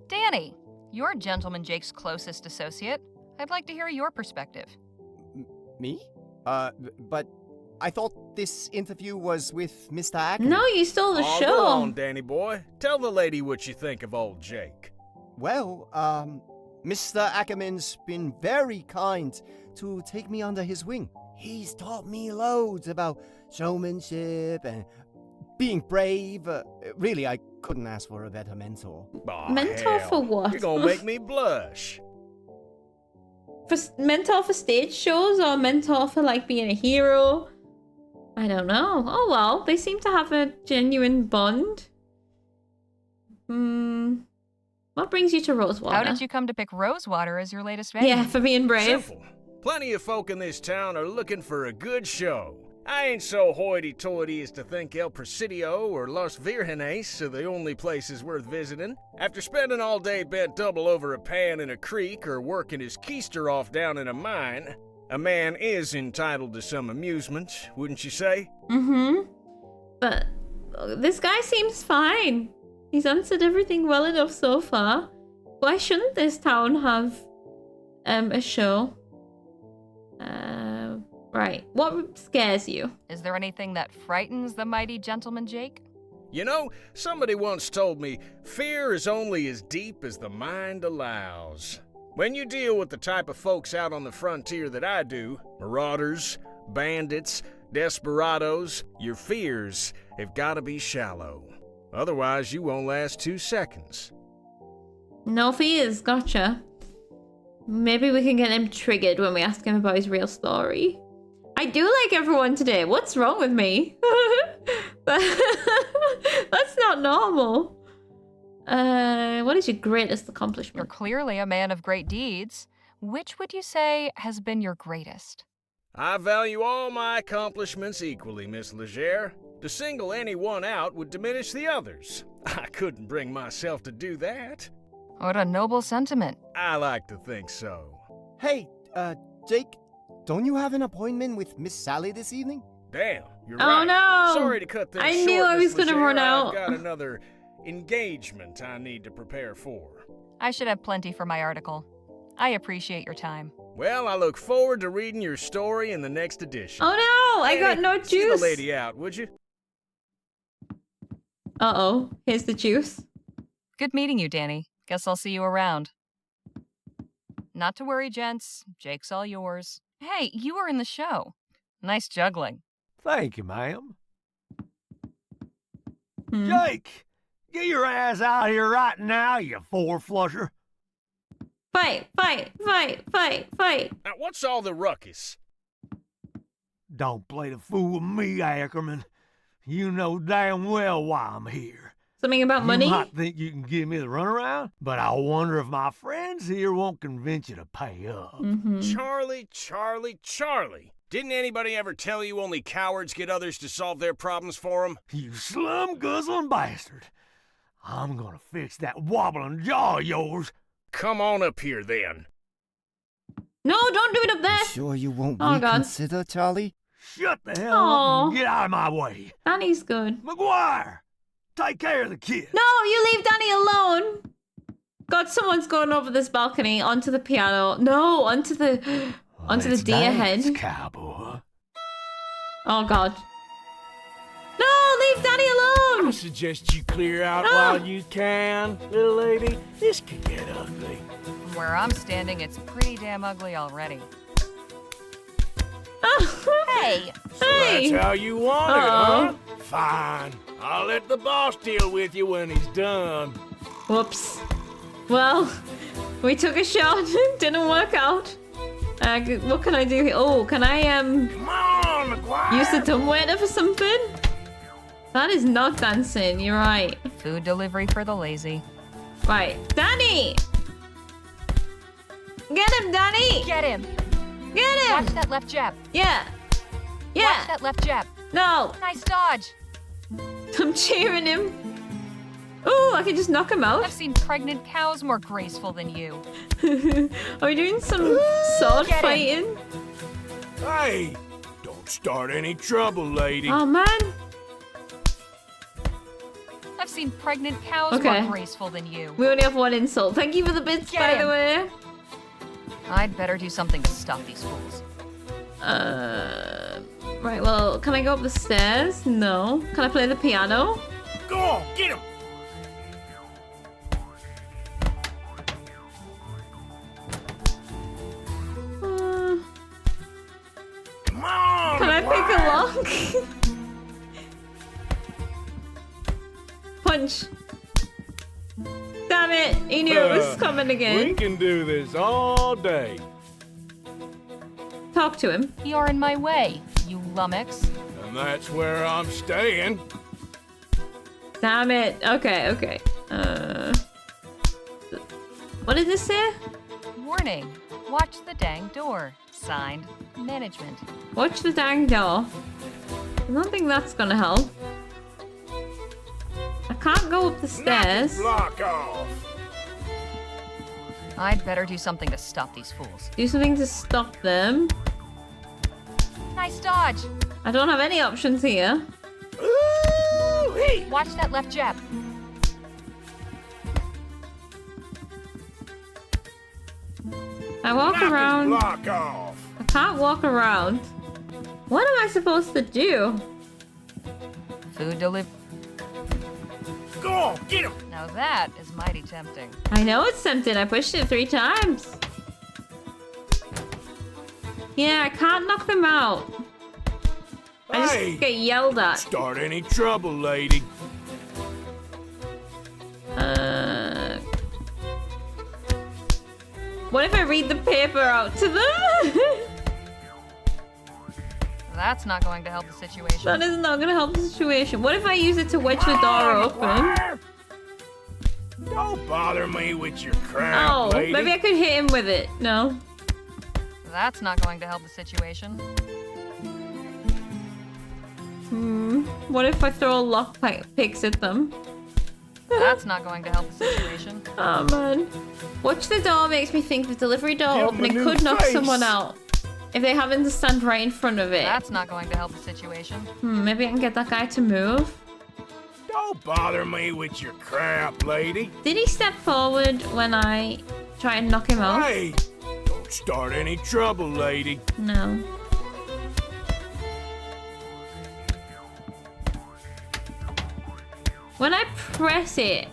Danny, you're Gentleman Jake's closest associate. I'd like to hear your perspective. Me? But I thought this interview was with Mr. Ackerman. No, you stole the show. Go on, Danny boy. Tell the lady what you think of old Jake. Well, Mr. Ackerman's been very kind to take me under his wing. He's taught me loads about showmanship and being brave. Really, I couldn't ask for a better mentor. Oh, Mentor hell. for what? You're gonna make me blush. For mentor for stage shows or mentor for like being a hero? I don't know. Oh well, they seem to have a genuine bond. What brings you to Rosewater? How did you come to pick Rosewater as your latest venue? Yeah, for being brave. Simple. Plenty of folk in this town are looking for a good show. I ain't so hoity-toity as to think El Presidio or Los Virgenes are the only places worth visiting. After spending all day bent double over a pan in a creek or working his keister off down in a mine, a man is entitled to some amusement, wouldn't you say? Mm-hmm. But this guy seems fine. He's answered everything well enough so far. Why shouldn't this town have a show? Right. What scares you? Is there anything that frightens the mighty Gentleman Jake? You know, somebody once told me, fear is only as deep as the mind allows. When you deal with the type of folks out on the frontier that I do, marauders, bandits, desperados, your fears have got to be shallow. Otherwise, you won't last 2 seconds. No fears, gotcha. Maybe we can get him triggered when we ask him about his real story. I do like everyone today. What's wrong with me? That's not normal. What is your greatest accomplishment? You're clearly a man of great deeds. Which would you say has been your greatest? I value all my accomplishments equally, Miss Leger. To single any one out would diminish the others. I couldn't bring myself to do that. What a noble sentiment. I like to think so. Hey, Jake, don't you have an appointment with Miss Sally this evening? Damn, you're Oh, right. no. Sorry to cut things I short, knew I Miss was gonna Leger. run out. I've got another engagement I need to prepare for. I should have plenty for my article. I appreciate your time. Well, I look forward to reading your story in the next edition. Oh no, I got no See juice. the lady out, would you? Uh-oh, here's the juice. Good meeting you, Danny. Guess I'll see you around. Not to worry, gents. Jake's all yours. Hey, you were in the show. Nice juggling. Thank you, ma'am. Jake, get your ass out here right now, you four-flusher. Fight, fight, fight, fight, fight. Now, what's all the ruckus? Don't play the fool with me, Ackerman. You know damn well why I'm here. Something about money? You might think you can give me the runaround, but I wonder if my friends here won't convince you to pay up. Charlie. Didn't anybody ever tell you only cowards get others to solve their problems for them? You slum-guzzling bastard. I'm gonna fix that wobbling jaw of yours. Come on up here, then. No, don't do it up there. You sure you won't Oh, God. reconsider, Charlie? Shut the hell Aw. up and get out of my way. Danny's good. McGuire, take care of the kid. No, you leave Danny alone. God, someone's going over this balcony onto the piano. No, onto the deer head. Cowboy. Oh God. No, leave Danny alone. I suggest you clear out while you can, little lady. This could get ugly. From where I'm standing, it's pretty damn ugly already. Hey! So that's how you want it, huh? Fine. I'll let the boss deal with you when he's done. Whoops. Well, we took a shot. Didn't work out. What can I do here? Oh, can I Come on, McGuire. use the dumbwaiter for something? That is not dancing. You're right. Food delivery for the lazy. Right, Danny. Get him, Danny. Get him. Get him. Watch that left jab. Yeah. Yeah. Watch that left jab. No. Nice dodge. I'm cheering him. Oh, I can just knock him out. I've seen pregnant cows more graceful than you. Are we doing some sword Get him. fighting? Hey, don't start any trouble, lady. Oh, man. I've seen pregnant cows Okay. more graceful than you. We only have one insult. Thank you for the bits, Get by the him. way. I'd better do something to stop these fools. Right, well, can I go up the stairs? No. Can I play the piano? Go on, get him. Come on. Can I pick a lock? Punch. Damn it, he knew it was coming We again. can do this all day. Talk to him. You're in my way, you lummox. And that's where I'm staying. Damn it. Okay, okay. What did this say? Warning, watch the dang door. Signed, management. Watch the dang door. I don't think that's gonna help. I can't go up the stairs. Block off. I'd better do something to stop these fools. Do something to stop them. Nice dodge. I don't have any options here. Ooh, hey. Watch that left jab. I walk around. Block off. I can't walk around. What am I supposed to do? Food delivery. Go on, get him. Now that is mighty tempting. I know it's tempting. I pushed it 3 times. Yeah, I can't knock them out. I just Hey, get yelled at. start any trouble, lady. What if I read the paper out to them? That's not going to help the situation. That is not gonna help the situation. What if I use it to wedge the door open? Don't bother me with your crap, Oh, lady. maybe I could hit him with it. No. That's not going to help the situation. What if I throw a lockpick picks at them? That's not going to help the situation. Oh man. Watch the door makes me think the delivery door Give 'em a opening new could knock face. someone out. If they happen to stand right in front of it. That's not going to help the situation. Maybe I can get that guy to move. Don't bother me with your crap, lady. Did he step forward when I try and knock him out? Hey, don't start any trouble, lady. No. When I press it,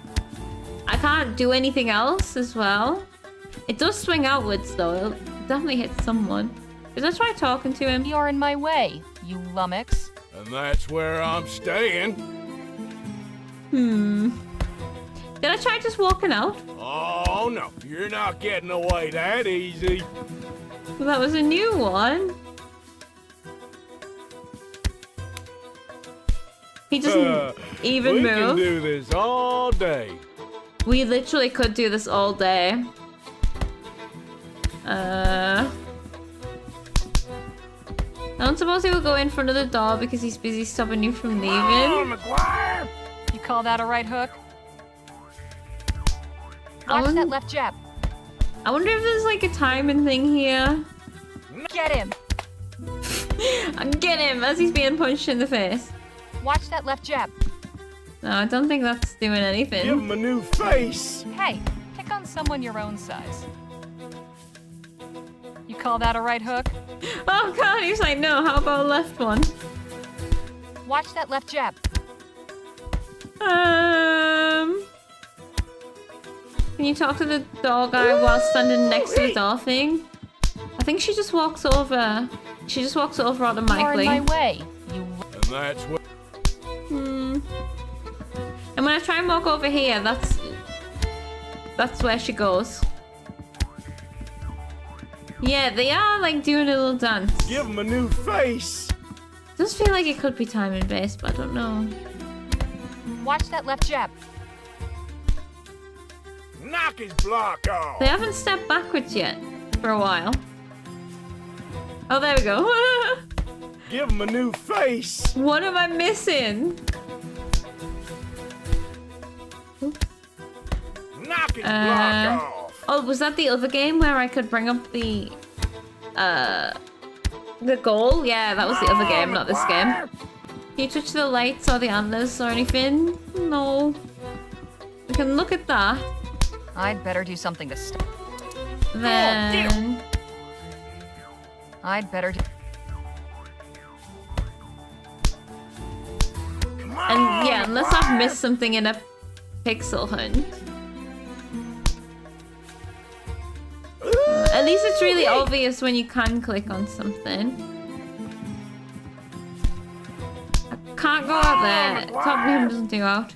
I can't do anything else as well. It does swing outwards though. It definitely hits someone. Did I try talking to him? You're in my way, you lummox. And that's where I'm staying. Did I try just walking out? Oh, no. You're not getting away that easy. Well, that was a new one. He doesn't even we move. can do this all day. We literally could do this all day. I don't suppose he will go in front of the door because he's busy stopping you from leaving. Oh, McGuire! You call that a right hook? Watch that left jab. I wonder if there's like a timing thing here. Get him. Get him as he's being punched in the face. Watch that left jab. No, I don't think that's doing anything. Give him a new face. Hey, pick on someone your own size. You call that a right hook? Oh god, he's like, no, how about a left one? Watch that left jab. Can you talk to the door guy while standing next to the door thing? I think she just walks over. She just walks over automatically. You're in my way. You. And that's what. And when I try and walk over here, that's where she goes. Yeah, they are like doing a little dance. Give him a new face. Does feel like it could be timing based, but I don't know. Watch that left jab. Knock his block off. They haven't stepped backwards yet for a while. Oh, there we go. Give him a new face. What am I missing? Knock his block off. Oh, was that the other game where I could bring up the goal? Yeah, that was the other game, not this game. Can you touch the lights or the antlers or anything? No. We can look at that. I'd better do something to stop. Then... I'd better do... And yeah, unless I've missed something in a pixel hunt. At least it's really obvious when you can click on something. I can't go out there. Top of him doesn't do out.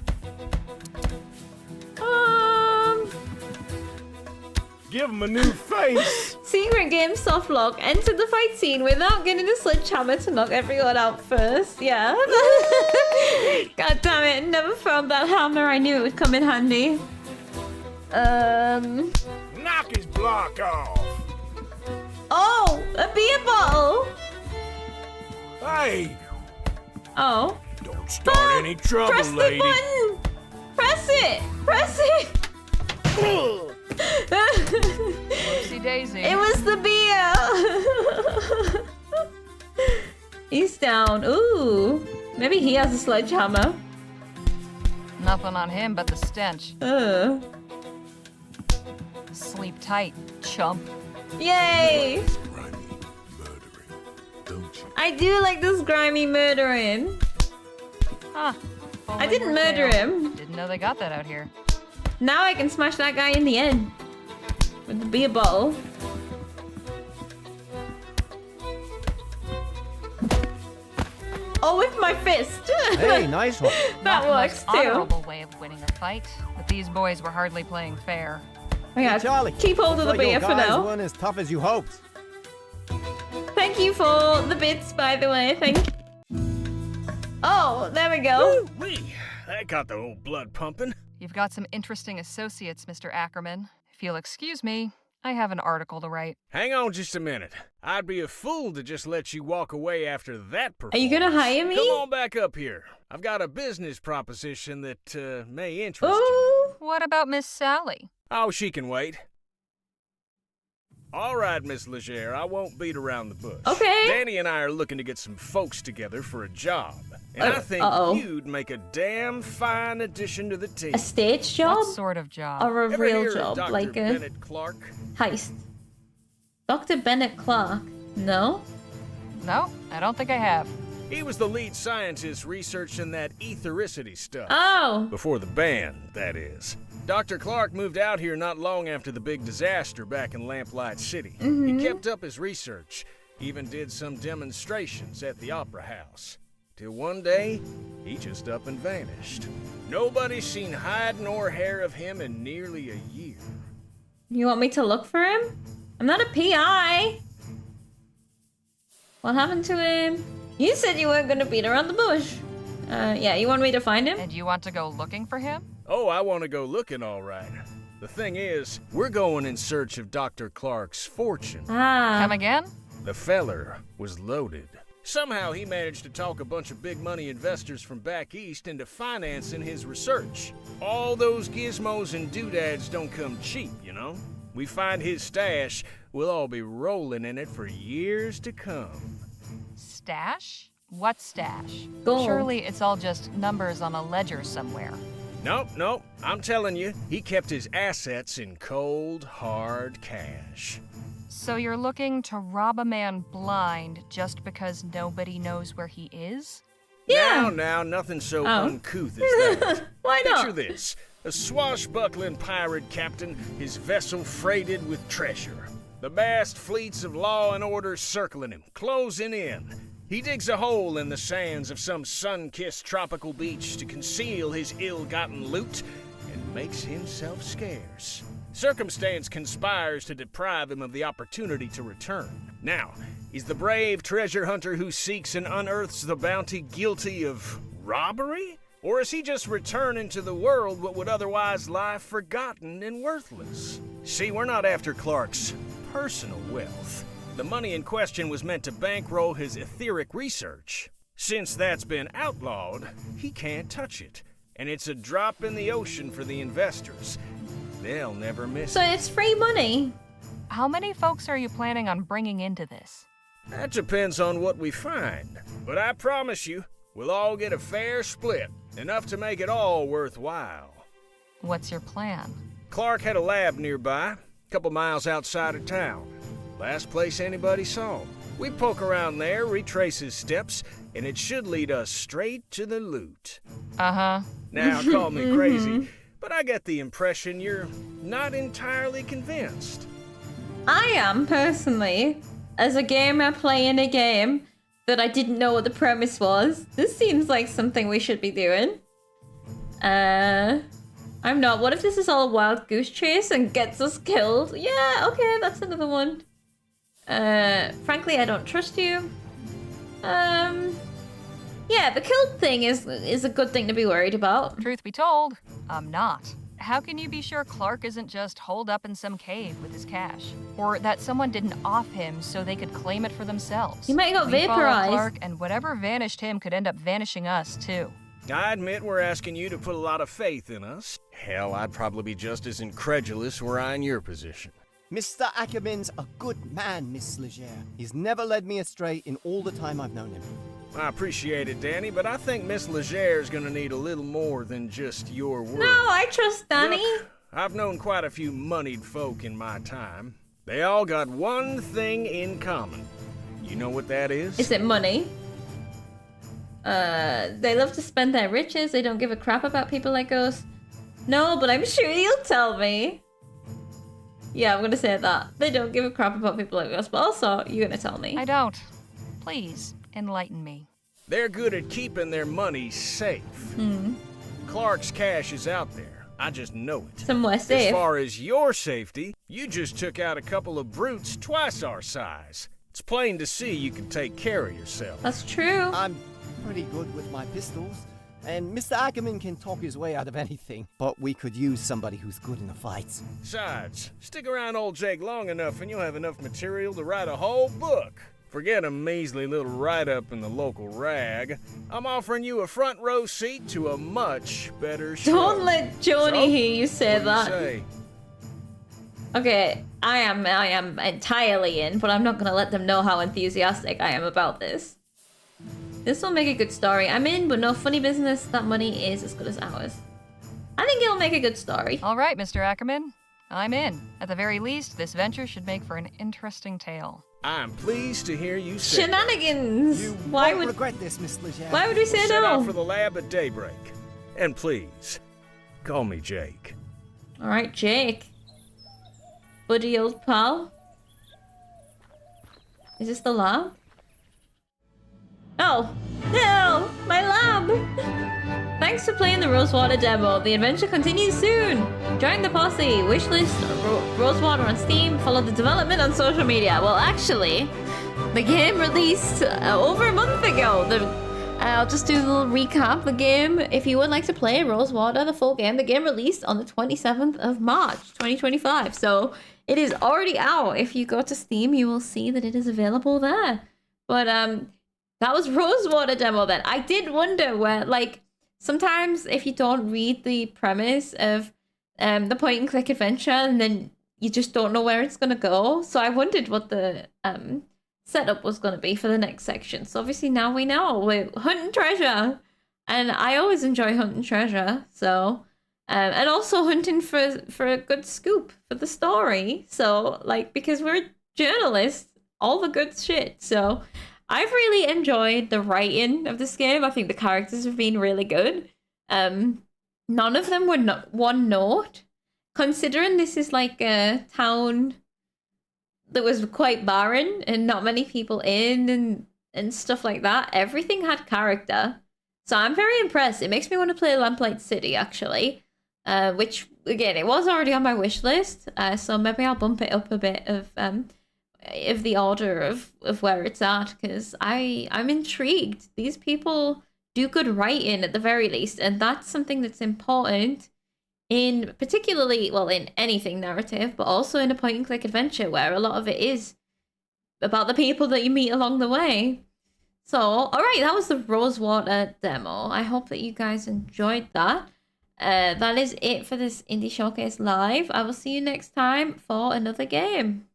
Give him a new face. Secret game soft lock. Enter the fight scene without getting the sledgehammer to knock everyone out first. Yeah. God damn it. Never found that hammer. I knew it would come in handy. Knock his block off. Oh, a beer bottle. Hey. Oh. Don't start any trouble, Press lady. the button. Press it. Press it. Whoopsie daisy. It was the beer. He's down. Ooh. Maybe he has a sledgehammer. Nothing on him but the stench. Sleep tight, chump. Yay! Grimy murdering, don't you? I do like this grimy murdering. Huh. I didn't murder him. Didn't know they got that out here. Now I can smash that guy in the end. With the beer bottle. Oh, with my fist. Hey, nice one. That works Not the most too. honorable way of winning a fight, but these boys were hardly playing fair. Oh yeah, Charlie, keep hold of the looks like beer your for guys now. weren't as tough as you hoped. Thank you for the bits, by the way. Thank you. Oh, there we go. Woo-wee. That got the old blood pumping. You've got some interesting associates, Mr. Ackerman. If you'll excuse me, I have an article to write. Hang on just a minute. I'd be a fool to just let you walk away after that performance. Are you gonna hire me? Come on back up here. I've got a business proposition that may interest you. Ooh. What about Miss Sally? Oh, she can wait. All right, Miss Leger, I won't beat around the bush. Okay. Danny and I are looking to get some folks together for a job. And I think you'd make a damn fine addition to the team. A stage job? What sort of job? Or a Ever real hear of job? Dr. Like a Bennett Clark? heist? Dr. Bennett Clark? No? No, I don't think I have. He was the lead scientist researching that ethericity stuff. Oh! Before the ban, that is. Dr. Clark moved out here not long after the big disaster back in Lamplight City. He kept up his research, even did some demonstrations at the Opera House. Till one day, he just up and vanished. Nobody's seen hide nor hair of him in nearly a year. You want me to look for him? I'm not a PI! What happened to him? You said you weren't gonna beat around the bush. Yeah, you want me to find him? And you want to go looking for him? Oh, I want to go looking all right. The thing is, we're going in search of Dr. Clark's fortune. Come again? The feller was loaded. Somehow he managed to talk a bunch of big money investors from back east into financing his research. All those gizmos and doodads don't come cheap, you know? We find his stash, we'll all be rolling in it for years to come. Stash? What stash? Gold. Surely it's all just numbers on a ledger somewhere. Nope, I'm telling you, he kept his assets in cold, hard cash. So you're looking to rob a man blind just because nobody knows where he is? Yeah. Now, nothing so uncouth as that. Why not? Picture this. A swashbuckling pirate captain, his vessel freighted with treasure. The vast fleets of law and order circling him, closing in. He digs a hole in the sands of some sun-kissed tropical beach to conceal his ill-gotten loot and makes himself scarce. Circumstance conspires to deprive him of the opportunity to return. Now, is the brave treasure hunter who seeks and unearths the bounty guilty of robbery? Or is he just returning to the world what would otherwise lie forgotten and worthless? See, we're not after Clark's personal wealth. The money in question was meant to bankroll his etheric research. Since that's been outlawed, he can't touch it. And it's a drop in the ocean for the investors. They'll never miss So it. it's free money. How many folks are you planning on bringing into this? That depends on what we find. But I promise you, we'll all get a fair split. Enough to make it all worthwhile. What's your plan? Clark had a lab nearby, a couple miles outside of town. Last place anybody saw him. We poke around there, retrace his steps, and it should lead us straight to the loot. Uh-huh. Now, call me crazy, but I get the impression you're not entirely convinced. I am, personally. As a gamer playing a game that I didn't know what the premise was. This seems like something we should be doing. I'm not. What if this is all a wild goose chase and gets us killed? Yeah, okay, that's another one. Frankly, I don't trust you. Yeah, the killed thing is a good thing to be worried about. Truth be told, I'm not. How can you be sure Clark isn't just holed up in some cave with his cash? Or that someone didn't off him so they could claim it for themselves? He might have got We follow vaporized. Clark, and whatever vanished him could end up vanishing us, too. I admit we're asking you to put a lot of faith in us. Hell, I'd probably be just as incredulous were I in your position. Mr. Ackerman's a good man, Miss Leger. He's never led me astray in all the time I've known him. I appreciate it, Danny, but I think Miss Leger's gonna need a little more than just your word. No, I trust Danny. Look, I've known quite a few moneyed folk in my time. They all got one thing in common. You know what that is? Is it money? They love to spend their riches. They don't give a crap about people like us. No, but I'm sure you'll tell me. Yeah, I'm gonna say that. They don't give a crap about people like us, but also, you're gonna tell me. I don't. Please, enlighten me. They're good at keeping their money safe. Clark's cash is out there. I just know it. Somewhere safe. As far as your safety, you just took out a couple of brutes twice our size. It's plain to see you can take care of yourself. That's true. I'm pretty good with my pistols, and Mr. Ackerman can talk his way out of anything, but we could use somebody who's good in the fights. Besides, stick around old Jake long enough and you'll have enough material to write a whole book. Forget a measly little write-up in the local rag. I'm offering you a front row seat to a much better show. Don't let Joni hear you say what that. do you say? Okay, I am entirely in, but I'm not gonna let them know how enthusiastic I am about this. This will make a good story. I'm in, but no funny business. That money is as good as ours. I think it'll make a good story. All right, Mr. Ackerman. I'm in. At the very least, this venture should make for an interesting tale. I'm pleased to hear you say Shenanigans! You Why won't would regret this, Miss Leger. why would we say We'll set no? out for the lab at daybreak. And please, call me Jake. Alright, Jake. Buddy old pal. Is this the lab? Oh! No! My lab! Thanks for playing the Rosewater demo. The adventure continues soon! Join the posse. Wishlist Rosewater on Steam. Follow the development on social media. Well, actually, the game released over a month ago. I'll just do a little recap. The game, if you would like to play Rosewater, the full game, the game released on the 27th of March, 2025. So it is already out. If you go to Steam, you will see that it is available there. But that was Rosewater demo then. I did wonder where, like, sometimes if you don't read the premise of the point and click adventure, and then you just don't know where it's gonna go. So I wondered what the setup was gonna be for the next section. So obviously now we know. We're hunting treasure, and I always enjoy hunting treasure. So and also hunting for a good scoop for the story. So like, because we're journalists, all the good shit. So I've really enjoyed the writing of this game. I think the characters have been really good. None of them were one note. Considering this is like a town that was quite barren and not many people in and stuff like that, everything had character. So I'm very impressed. It makes me want to play Lamplight City, actually. Which, again, it was already on my wish list. So maybe I'll bump it up a bit of the order of where it's at, because I'm intrigued. These people do good writing at the very least, and that's something that's important in particularly, well, in anything narrative, but also in a point and click adventure where a lot of it is about the people that you meet along the way. So, alright, that was the Rosewater demo. I hope that you guys enjoyed that. That is it for this Indie Showcase Live. I will see you next time for another game.